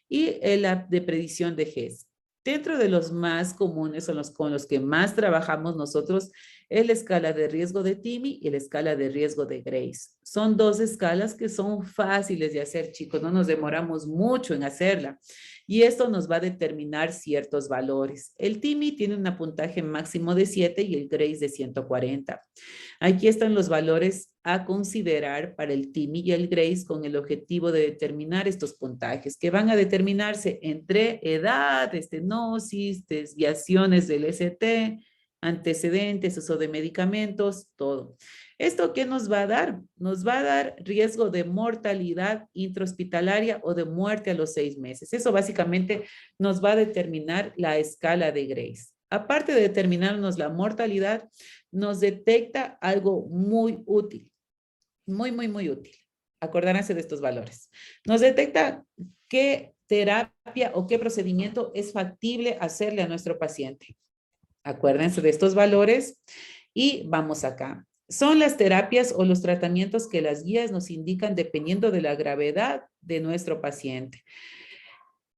y el de predicción de GES. Dentro de los más comunes, son los con los que más trabajamos nosotros, es la escala de riesgo de TIMI y la escala de riesgo de Grace. Son dos escalas que son fáciles de hacer, chicos, no nos demoramos mucho en hacerla. Y esto nos va a determinar ciertos valores. El TIMI tiene un puntaje máximo de 7 y el Grace de 140. Aquí están los valores a considerar para el TIMI y el Grace con el objetivo de determinar estos puntajes que van a determinarse entre edad, estenosis, desviaciones del ST, antecedentes, uso de medicamentos, todo. ¿Esto qué nos va a dar? Nos va a dar riesgo de mortalidad intrahospitalaria o de muerte a los 6 meses. Eso básicamente nos va a determinar la escala de Grace. Aparte de determinarnos la mortalidad, nos detecta algo muy útil, muy útil. Acordarse de estos valores. Nos detecta qué terapia o qué procedimiento es factible hacerle a nuestro paciente. Acuérdense de estos valores y vamos acá. son las terapias o los tratamientos que las guías nos indican dependiendo de la gravedad de nuestro paciente.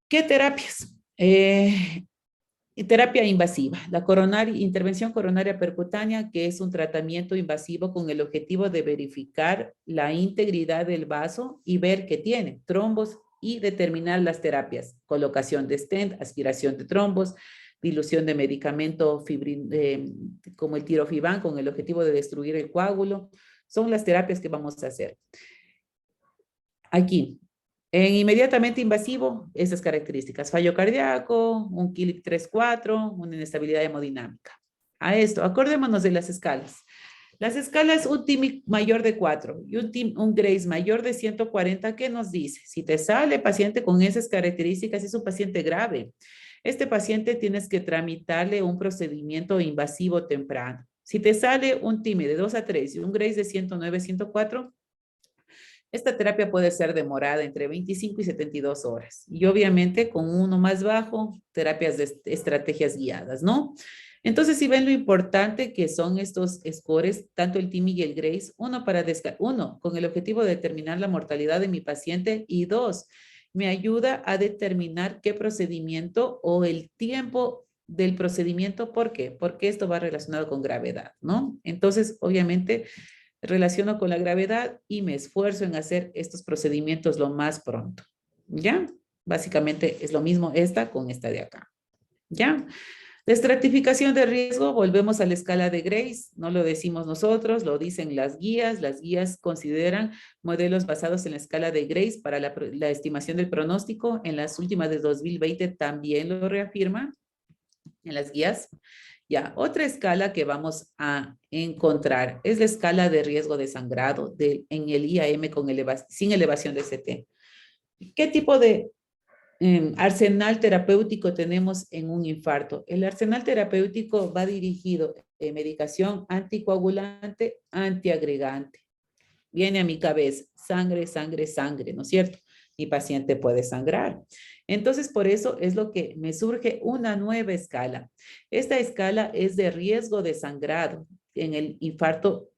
¿Qué terapias? Y terapia invasiva, la intervención coronaria percutánea, que es un tratamiento invasivo con el objetivo de verificar la integridad del vaso y ver que tiene trombos y determinar las terapias, colocación de stent, aspiración de trombos, dilución de medicamento como el tirofiban con el objetivo de destruir el coágulo. Son las terapias que vamos a hacer. Aquí, en inmediatamente invasivo, esas características, fallo cardíaco, un Killick 3-4, una inestabilidad hemodinámica. A esto, acordémonos de las escalas. Las escalas, un TIMI mayor de 4 y un Grace mayor de 140, ¿qué nos dice? Si te sale paciente con esas características, es un paciente grave. Este paciente tienes que tramitarle un procedimiento invasivo temprano. Si te sale un TIMI de 2 a 3 y un Grace de 109, 104, esta terapia puede ser demorada entre 25 y 72 horas. Y obviamente con uno más bajo, terapias de estrategias guiadas, ¿no? Entonces, si ven lo importante que son estos scores, tanto el TIMI y el GRACE, uno, con el objetivo de determinar la mortalidad de mi paciente, y dos, me ayuda a determinar qué procedimiento o el tiempo del procedimiento. ¿Por qué? Porque esto va relacionado con gravedad, ¿no? Entonces, obviamente, relaciono con la gravedad y me esfuerzo en hacer estos procedimientos lo más pronto. ¿Ya? Básicamente es lo mismo esta con esta de acá. ¿Ya? La estratificación de riesgo, volvemos a la escala de Grace, no lo decimos nosotros, lo dicen las guías. Las guías consideran modelos basados en la escala de Grace para la estimación del pronóstico. En las últimas de 2020 también lo reafirma en las guías. Ya, otra escala que vamos a encontrar es la escala de riesgo de sangrado en el IAM sin elevación de CT. ¿Qué tipo de arsenal terapéutico tenemos en un infarto? El arsenal terapéutico va dirigido en medicación anticoagulante, antiagregante. Viene a mi cabeza, sangre, sangre, sangre, ¿no es cierto? Mi paciente puede sangrar. Entonces, por eso es lo que me surge una nueva escala. Esta escala es de riesgo de sangrado en el infarto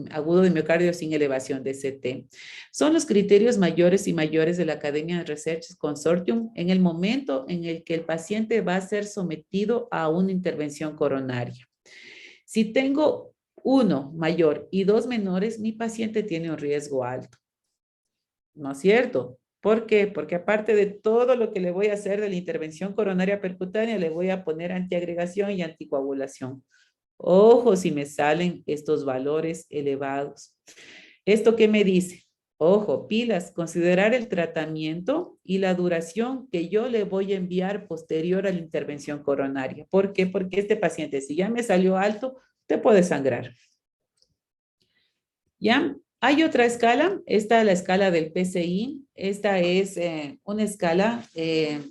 agudo de miocardio sin elevación de CT. Son los criterios mayores y mayores de la Academia Research Consortium en el momento en el que el paciente va a ser sometido a una intervención coronaria. Si tengo uno mayor y dos menores, mi paciente tiene un riesgo alto. ¿No es cierto? ¿Por qué? Porque aparte de todo lo que le voy a hacer de la intervención coronaria percutánea, le voy a poner antiagregación y anticoagulación. Ojo si me salen estos valores elevados. ¿Esto qué me dice? Ojo, pilas, considerar el tratamiento y la duración que yo le voy a enviar posterior a la intervención coronaria. ¿Por qué? Porque este paciente, si ya me salió alto, te puede sangrar. ¿Ya? Hay otra escala, esta es la escala del PCI. Esta es una escala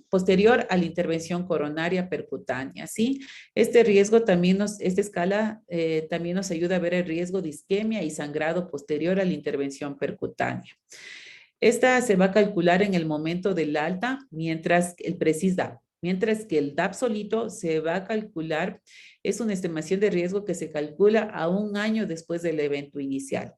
posterior a la intervención coronaria percutánea, ¿sí? Este riesgo también esta escala también nos ayuda a ver el riesgo de isquemia y sangrado posterior a la intervención percutánea. Esta se va a calcular en el momento del alta, mientras el PRECIS-DAP. Mientras que el DAP solito se va a calcular, es una estimación de riesgo que se calcula a un año después del evento inicial.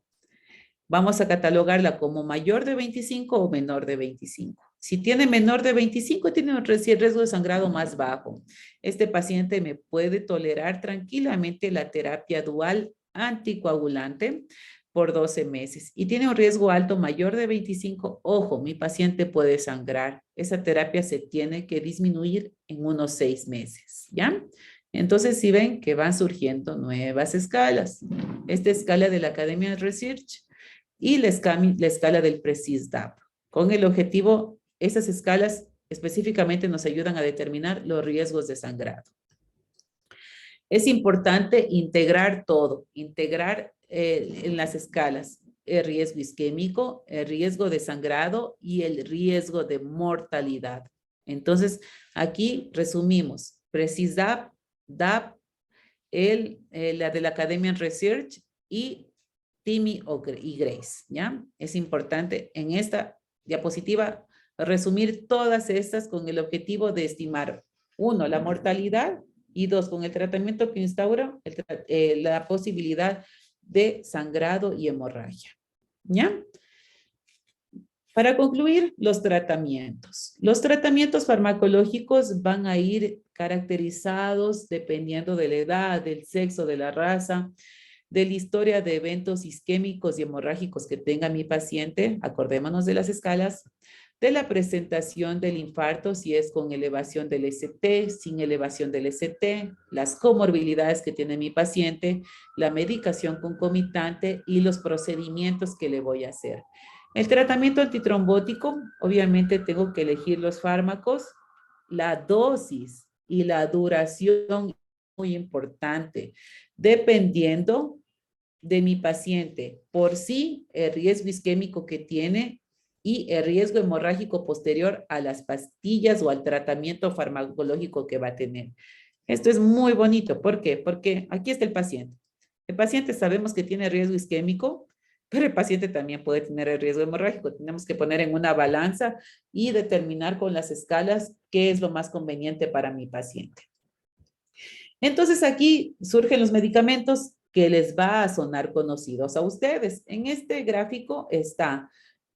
Vamos a catalogarla como mayor de 25 o menor de 25. Si tiene menor de 25, tiene un riesgo de sangrado más bajo. Este paciente me puede tolerar tranquilamente la terapia dual anticoagulante por 12 meses. Y tiene un riesgo alto mayor de 25. Ojo, mi paciente puede sangrar. Esa terapia se tiene que disminuir en unos 6 meses, ¿ya? Entonces, si ven que van surgiendo nuevas escalas. Esta escala de la Academia Research y la escala del PRECIS-DAP. Con el objetivo, esas escalas específicamente nos ayudan a determinar los riesgos de sangrado. Es importante integrar todo, integrar en las escalas el riesgo isquémico, el riesgo de sangrado y el riesgo de mortalidad. Entonces, aquí resumimos, PRECIS-DAP, DAP, la de la Academia Research y TIMI y GRACE, ¿ya? Es importante en esta diapositiva resumir todas estas con el objetivo de estimar, uno, la mortalidad y dos, con el tratamiento que instaura, la posibilidad de sangrado y hemorragia. ¿Ya? Para concluir, los tratamientos. Los tratamientos farmacológicos van a ir caracterizados dependiendo de la edad, del sexo, de la raza, de la historia de eventos isquémicos y hemorrágicos que tenga mi paciente, acordémonos de las escalas, de la presentación del infarto, si es con elevación del ST, sin elevación del ST, las comorbilidades que tiene mi paciente, la medicación concomitante y los procedimientos que le voy a hacer. El tratamiento antitrombótico, obviamente tengo que elegir los fármacos, la dosis y la duración, muy importante, dependiendo de mi paciente, por sí, el riesgo isquémico que tiene y el riesgo hemorrágico posterior a las pastillas o al tratamiento farmacológico que va a tener. Esto es muy bonito. ¿Por qué? Porque aquí está el paciente. El paciente sabemos que tiene riesgo isquémico, pero el paciente también puede tener el riesgo hemorrágico. Tenemos que poner en una balanza y determinar con las escalas qué es lo más conveniente para mi paciente. Entonces aquí surgen los medicamentos que les va a sonar conocidos a ustedes. En este gráfico está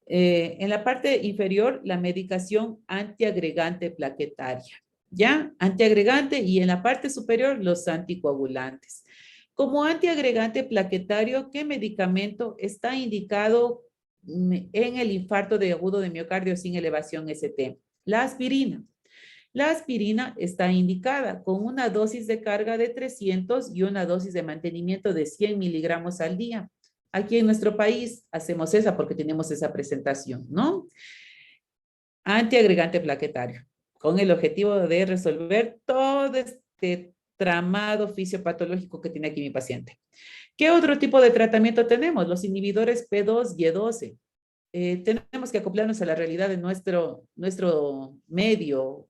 en la parte inferior la medicación antiagregante plaquetaria, ¿ya? Antiagregante, y en la parte superior los anticoagulantes. Como antiagregante plaquetario, ¿qué medicamento está indicado en el infarto de agudo de miocardio sin elevación ST? La aspirina. La aspirina está indicada con una dosis de carga de 300 y una dosis de mantenimiento de 100 miligramos al día. Aquí en nuestro país hacemos esa porque tenemos esa presentación, ¿no? Antiagregante plaquetario, con el objetivo de resolver todo este tramado fisiopatológico que tiene aquí mi paciente. ¿Qué otro tipo de tratamiento tenemos? Los inhibidores P2 y E12. Tenemos que acoplarnos a la realidad de nuestro medio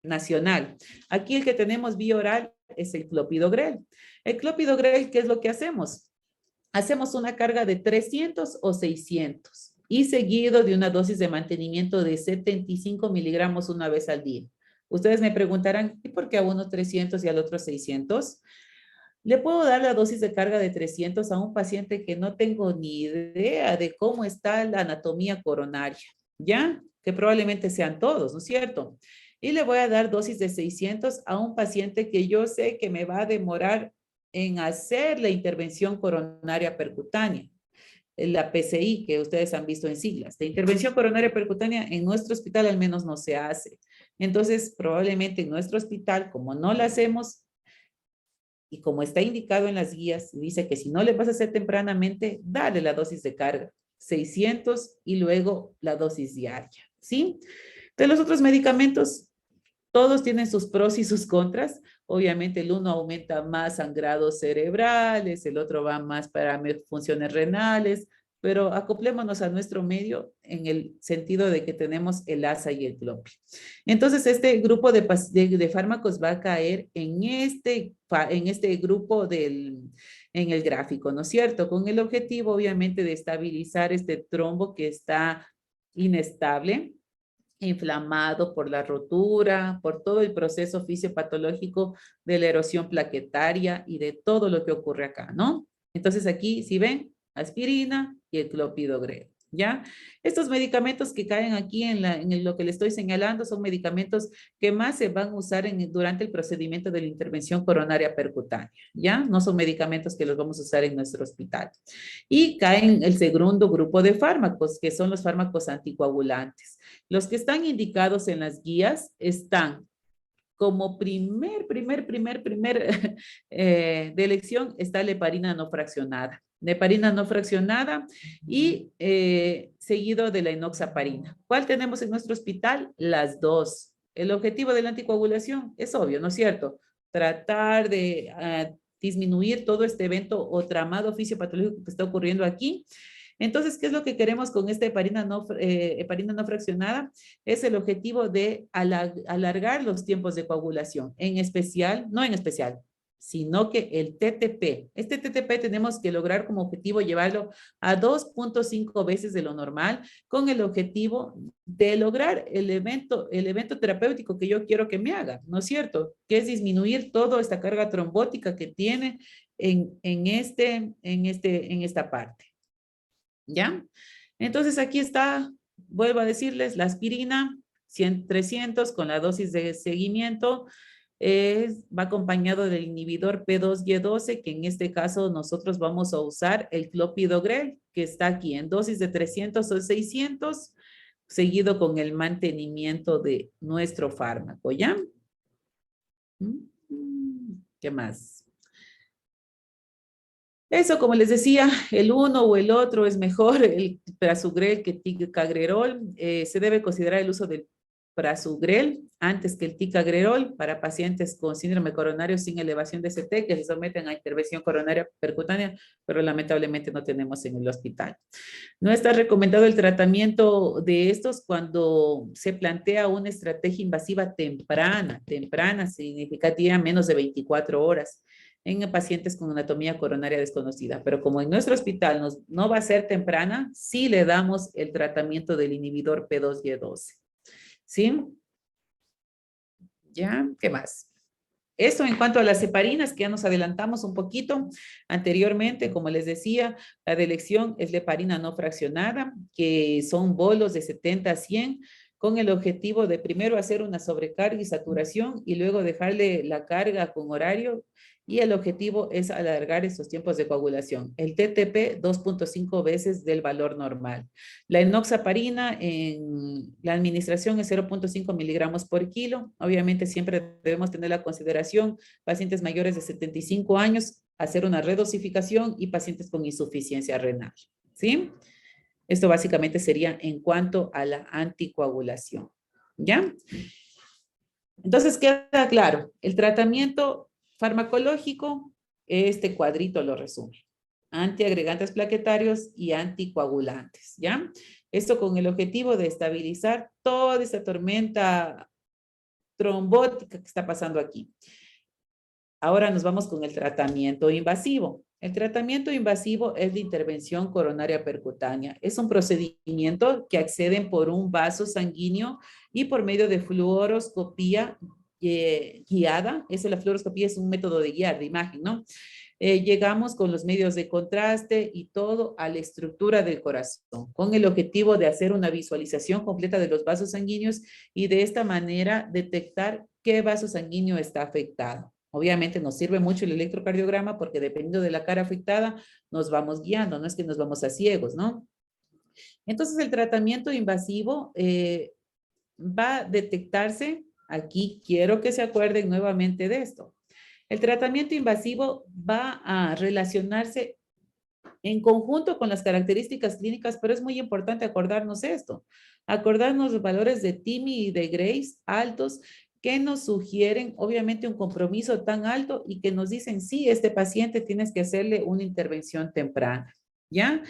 nacional. Aquí el que tenemos vía oral es el clopidogrel. El clopidogrel, ¿qué es lo que hacemos? Hacemos una carga de 300 o 600 y seguido de una dosis de mantenimiento de 75 miligramos una vez al día. Ustedes me preguntarán, ¿y por qué a uno 300 y al otro 600? Le puedo dar la dosis de carga de 300 a un paciente que no tengo ni idea de cómo está la anatomía coronaria, ¿ya? Que probablemente sean todos, ¿no es cierto? Y le voy a dar dosis de 600 a un paciente que yo sé que me va a demorar en hacer la intervención coronaria percutánea, la PCI, que ustedes han visto en siglas. La intervención coronaria percutánea en nuestro hospital al menos no se hace. Entonces, probablemente en nuestro hospital, como no la hacemos, y como está indicado en las guías, dice que si no le vas a hacer tempranamente, dale la dosis de carga, 600 y luego la dosis diaria, ¿sí? De los otros medicamentos, todos tienen sus pros y sus contras. Obviamente el uno aumenta más sangrados cerebrales, el otro va más para funciones renales, pero acoplémonos a nuestro medio en el sentido de que tenemos el ASA y el clopi. Entonces, este grupo de fármacos va a caer en este grupo en el gráfico, ¿no es cierto? Con el objetivo, obviamente, de estabilizar este trombo que está inestable, inflamado por la rotura, por todo el proceso fisiopatológico de la erosión plaquetaria y de todo lo que ocurre acá, ¿no? Entonces aquí, si ven, aspirina y el clopidogrel, ¿ya? Estos medicamentos que caen aquí en lo que le estoy señalando son medicamentos que más se van a usar durante el procedimiento de la intervención coronaria percutánea, ¿ya? No son medicamentos que los vamos a usar en nuestro hospital. Y caen el segundo grupo de fármacos, que son los fármacos anticoagulantes. Los que están indicados en las guías están como de elección está la heparina no fraccionada. La heparina no fraccionada y seguido de la enoxaparina. ¿Cuál tenemos en nuestro hospital? Las dos. El objetivo de la anticoagulación es obvio, ¿no es cierto? Tratar de disminuir todo este evento o tramado fisiopatológico que está ocurriendo aquí. Entonces, ¿qué es lo que queremos con esta heparina no fraccionada? Es el objetivo de alargar los tiempos de coagulación, no en especial, sino que el TTP. Este TTP tenemos que lograr como objetivo llevarlo a 2.5 veces de lo normal con el objetivo de lograr el evento terapéutico que yo quiero que me haga, ¿no es cierto? Que es disminuir toda esta carga trombótica que tiene en esta parte. ¿Ya? Entonces aquí está, vuelvo a decirles, la aspirina 300 con la dosis de seguimiento va acompañado del inhibidor P2Y12, que en este caso nosotros vamos a usar el clopidogrel, que está aquí en dosis de 300 o 600, seguido con el mantenimiento de nuestro fármaco, ¿ya? ¿Qué más? Eso, como les decía, el uno o el otro es mejor, el prasugrel que ticagrelor. Se debe considerar el uso del prasugrel antes que el ticagrelor para pacientes con síndrome coronario sin elevación de CT que se someten a intervención coronaria percutánea, pero lamentablemente no tenemos en el hospital. No está recomendado el tratamiento de estos cuando se plantea una estrategia invasiva temprana. Temprana significaría menos de 24 horas en pacientes con anatomía coronaria desconocida. Pero como en nuestro hospital no va a ser temprana, sí le damos el tratamiento del inhibidor P2Y12. ¿Sí? ¿Ya? ¿Qué más? Esto en cuanto a las heparinas, que ya nos adelantamos un poquito anteriormente, como les decía, la de elección es la heparina no fraccionada, que son bolos de 70 a 100, con el objetivo de primero hacer una sobrecarga y saturación y luego dejarle la carga con horario, y el objetivo es alargar esos tiempos de coagulación. El TTP 2.5 veces del valor normal. La enoxaparina en la administración es 0.5 miligramos por kilo. Obviamente siempre debemos tener la consideración pacientes mayores de 75 años, hacer una redosificación y pacientes con insuficiencia renal. ¿Sí? Esto básicamente sería en cuanto a la anticoagulación. ¿Ya? Entonces queda claro, el tratamiento farmacológico, este cuadrito lo resume. Antiagregantes plaquetarios y anticoagulantes, ¿ya? Esto con el objetivo de estabilizar toda esta tormenta trombótica que está pasando aquí. Ahora nos vamos con el tratamiento invasivo. El tratamiento invasivo es de intervención coronaria percutánea. Es un procedimiento que acceden por un vaso sanguíneo y por medio de fluoroscopía guiada. La fluoroscopía es un método de guiar, de imagen, ¿no? Llegamos con los medios de contraste y todo a la estructura del corazón, con el objetivo de hacer una visualización completa de los vasos sanguíneos y de esta manera detectar qué vaso sanguíneo está afectado. Obviamente nos sirve mucho el electrocardiograma porque dependiendo de la cara afectada nos vamos guiando, no es que nos vamos a ciegos, ¿no? Entonces el tratamiento invasivo va a detectarse, aquí quiero que se acuerden nuevamente de esto. El tratamiento invasivo va a relacionarse en conjunto con las características clínicas, pero es muy importante acordarnos esto, acordarnos los valores de TIMI y de Grace altos que nos sugieren obviamente un compromiso tan alto y que nos dicen, sí, este paciente tienes que hacerle una intervención temprana, ¿ya?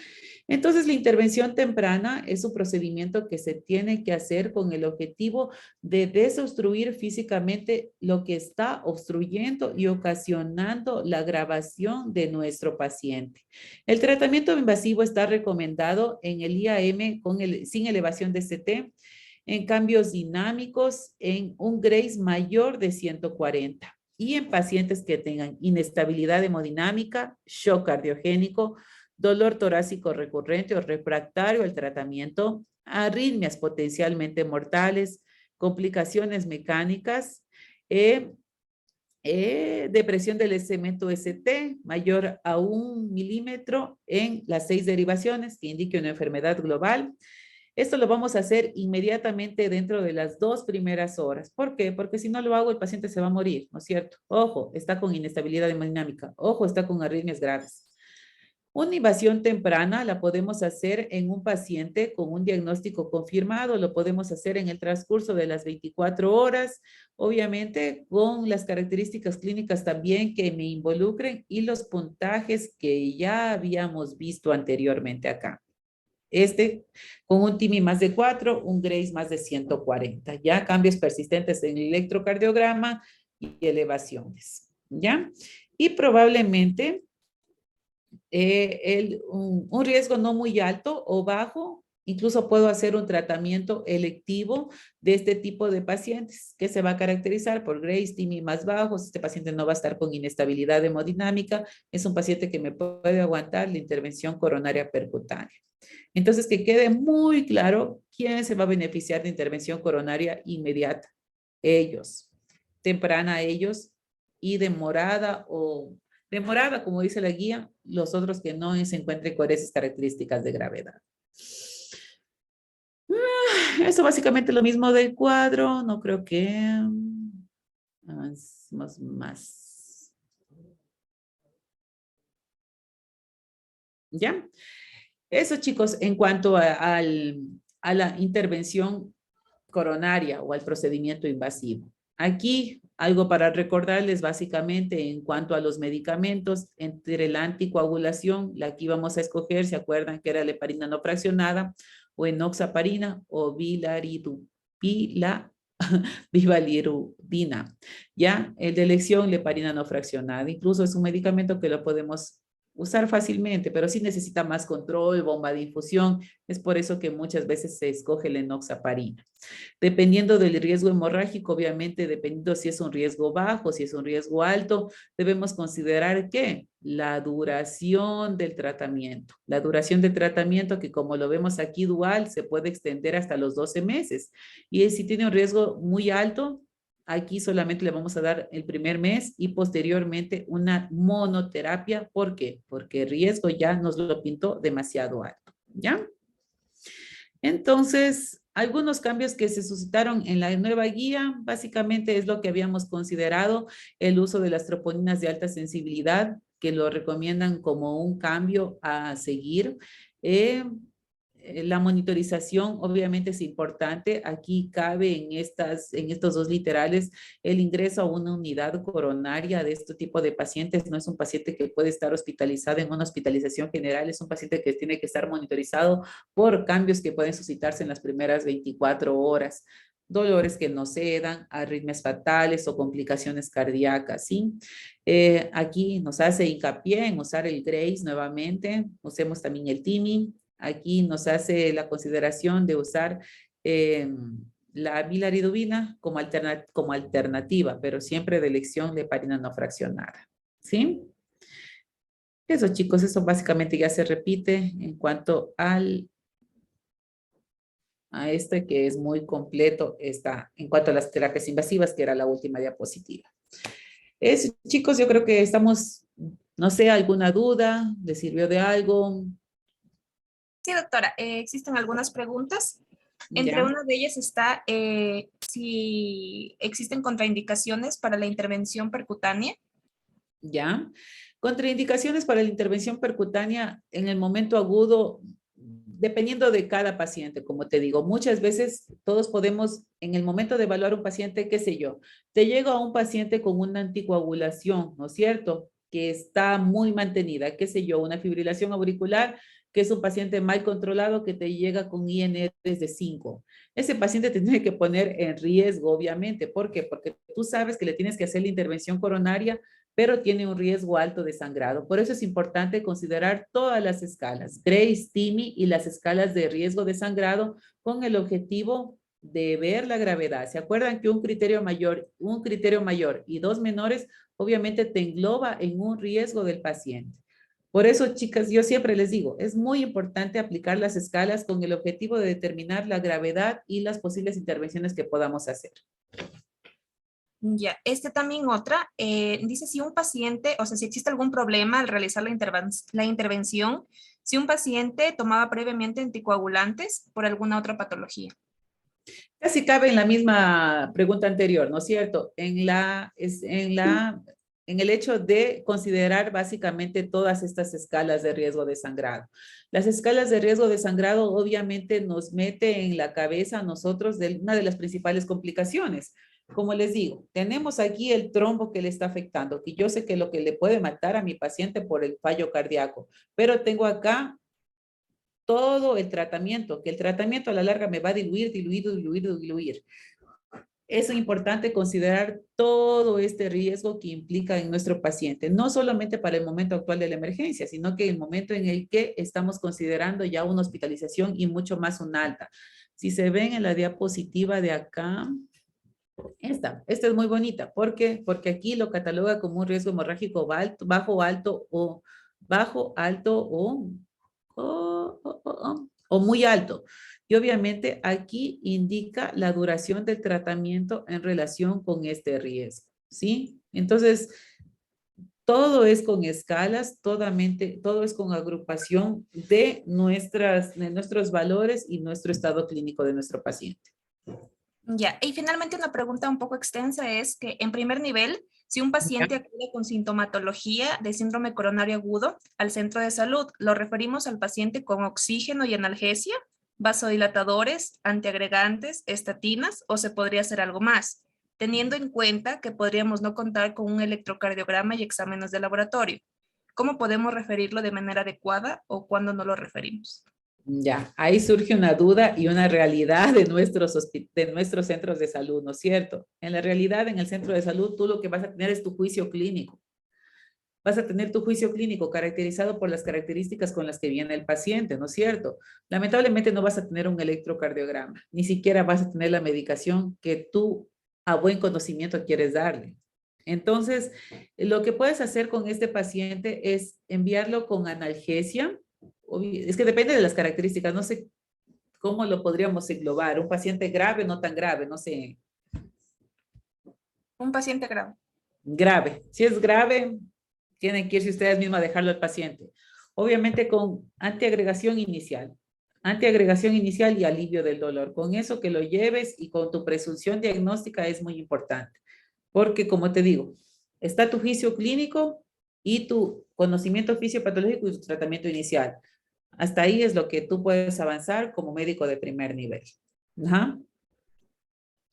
Entonces, la intervención temprana es un procedimiento que se tiene que hacer con el objetivo de desobstruir físicamente lo que está obstruyendo y ocasionando la agravación de nuestro paciente. El tratamiento invasivo está recomendado en el IAM sin elevación de CT, en cambios dinámicos, en un Grace mayor de 140 y en pacientes que tengan inestabilidad hemodinámica, shock cardiogénico, dolor torácico recurrente o refractario al tratamiento, arritmias potencialmente mortales, complicaciones mecánicas, depresión del segmento ST mayor a 1 milímetro en las 6 derivaciones que indique una enfermedad global. Esto lo vamos a hacer inmediatamente dentro de las 2 primeras horas. ¿Por qué? Porque si no lo hago, el paciente se va a morir, ¿no es cierto? Ojo, está con inestabilidad hemodinámica. Ojo, está con arritmias graves. Una invasión temprana la podemos hacer en un paciente con un diagnóstico confirmado, lo podemos hacer en el transcurso de las 24 horas, obviamente con las características clínicas también que me involucren y los puntajes que ya habíamos visto anteriormente acá. Con un TIMI más de 4, un Grace más de 140. Ya cambios persistentes en el electrocardiograma y elevaciones. ¿ya? Y probablemente un riesgo no muy alto o bajo, incluso puedo hacer un tratamiento electivo de este tipo de pacientes que se va a caracterizar por Grace, TIMI más bajos. Este paciente no va a estar con inestabilidad hemodinámica, es un paciente que me puede aguantar la intervención coronaria percutánea. Entonces, que quede muy claro quién se va a beneficiar de intervención coronaria inmediata. Ellos, temprana ellos, y demorada, como dice la guía, los otros que no se encuentren con esas características de gravedad. Eso básicamente lo mismo del cuadro, no creo que avancemos más. ¿Ya? Eso, chicos, en cuanto a la intervención coronaria o al procedimiento invasivo. Aquí algo para recordarles básicamente en cuanto a los medicamentos, entre la anticoagulación, la que íbamos a escoger, ¿se acuerdan que era la heparina no fraccionada o enoxaparina o bivalirudina? Ya, el de elección, la heparina no fraccionada. Incluso es un medicamento que lo podemos usar fácilmente, pero sí necesita más control, bomba de infusión. Es por eso que muchas veces se escoge la enoxaparina. Dependiendo del riesgo hemorrágico, obviamente, dependiendo si es un riesgo bajo, si es un riesgo alto, debemos considerar que la duración del tratamiento. La duración del tratamiento que como lo vemos aquí dual, se puede extender hasta los 12 meses. Y si tiene un riesgo muy alto, aquí solamente le vamos a dar el primer mes y posteriormente una monoterapia. ¿Por qué? Porque el riesgo ya nos lo pintó demasiado alto. ¿Ya? Entonces, algunos cambios que se suscitaron en la nueva guía, básicamente es lo que habíamos considerado, el uso de las troponinas de alta sensibilidad, que lo recomiendan como un cambio a seguir. La monitorización obviamente es importante. Aquí cabe en estos dos literales el ingreso a una unidad coronaria de este tipo de pacientes. No es un paciente que puede estar hospitalizado en una hospitalización general, es un paciente que tiene que estar monitorizado por cambios que pueden suscitarse en las primeras 24 horas. Dolores que no cedan, arritmias fatales o complicaciones cardíacas, ¿sí? Aquí nos hace hincapié en usar el Grace nuevamente, usemos también el TIMI. Aquí nos hace la consideración de usar la bilaridubina como alternativa, pero siempre de elección de heparina no fraccionada, ¿sí? Eso, chicos, eso básicamente ya se repite en cuanto a este que es muy completo, en cuanto a las terapias invasivas, que era la última diapositiva. Chicos, yo creo que estamos, no sé, alguna duda, ¿les sirvió de algo? Sí, doctora, existen algunas preguntas. Entre Ya, una de ellas está si existen contraindicaciones para la intervención percutánea. ya. Contraindicaciones para la intervención percutánea en el momento agudo, dependiendo de cada paciente, como te digo, muchas veces todos podemos, en el momento de evaluar un paciente, qué sé yo, te llega a un paciente con una anticoagulación, ¿no es cierto? Que está muy mantenida, qué sé yo, una fibrilación auricular, que es un paciente mal controlado que te llega con INRs de 5. Ese paciente te tiene que poner en riesgo, obviamente. ¿Por qué? Porque tú sabes que le tienes que hacer la intervención coronaria, pero tiene un riesgo alto de sangrado. Por eso es importante considerar todas las escalas, Grace, TIMI y las escalas de riesgo de sangrado con el objetivo de ver la gravedad. ¿Se acuerdan que un criterio mayor y dos menores obviamente te engloba en un riesgo del paciente? Por eso, chicas, yo siempre les digo, es muy importante aplicar las escalas con el objetivo de determinar la gravedad y las posibles intervenciones que podamos hacer. Ya, también otra, dice si un paciente, o sea, si existe algún problema al realizar la intervención, si un paciente tomaba previamente anticoagulantes por alguna otra patología. Casi cabe en la misma pregunta anterior, ¿no es cierto? En el hecho de considerar básicamente todas estas escalas de riesgo de sangrado. Las escalas de riesgo de sangrado obviamente nos mete en la cabeza a nosotros de una de las principales complicaciones. Como les digo, tenemos aquí el trombo que le está afectando, que yo sé que lo que le puede matar a mi paciente por el fallo cardíaco, pero tengo acá todo el tratamiento, que el tratamiento a la larga me va a diluir. es importante considerar todo este riesgo que implica en nuestro paciente, no solamente para el momento actual de la emergencia, sino que el momento en el que estamos considerando ya una hospitalización y mucho más una alta. Si se ven en la diapositiva de acá, esta es muy bonita. ¿Por qué? Porque aquí lo cataloga como un riesgo hemorrágico bajo, alto o bajo, alto o muy alto. Y obviamente aquí indica la duración del tratamiento en relación con este riesgo, ¿sí? Entonces, todo es con escalas, todo es con agrupación de nuestros valores y nuestro estado clínico de nuestro paciente. Ya, y finalmente una pregunta un poco extensa es que en primer nivel, si un paciente acude con sintomatología de síndrome coronario agudo al centro de salud, ¿lo referimos al paciente con oxígeno y analgesia, vasodilatadores, antiagregantes, estatinas o se podría hacer algo más? Teniendo en cuenta que podríamos no contar con un electrocardiograma y exámenes de laboratorio. ¿Cómo podemos referirlo de manera adecuada o cuándo no lo referimos? Ya, ahí surge una duda y una realidad de nuestros centros de salud, ¿no es cierto? En la realidad, en el centro de salud, tú lo que vas a tener es tu juicio clínico. Vas a tener tu juicio clínico caracterizado por las características con las que viene el paciente, ¿no es cierto? Lamentablemente no vas a tener un electrocardiograma, ni siquiera vas a tener la medicación que tú a buen conocimiento quieres darle. Entonces, lo que puedes hacer con este paciente es enviarlo con analgesia. Es que depende de las características, no sé cómo lo podríamos englobar. Un paciente grave, no tan grave, no sé. Un paciente grave. Grave. Si es grave, tienen que irse ustedes mismos a dejarlo al paciente. Obviamente con antiagregación inicial. Antiagregación inicial y alivio del dolor. Con eso que lo lleves y con tu presunción diagnóstica es muy importante. Porque como te digo, está tu juicio clínico y tu conocimiento fisiopatológico y tu tratamiento inicial. Hasta ahí es lo que tú puedes avanzar como médico de primer nivel. Ajá.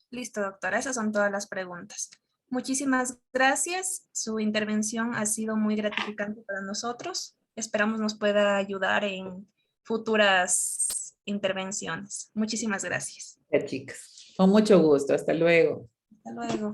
Listo, doctora. Esas son todas las preguntas. Muchísimas gracias. Su intervención ha sido muy gratificante para nosotros. Esperamos nos pueda ayudar en futuras intervenciones. Muchísimas gracias. Ya, chicas. Con mucho gusto. Hasta luego. Hasta luego.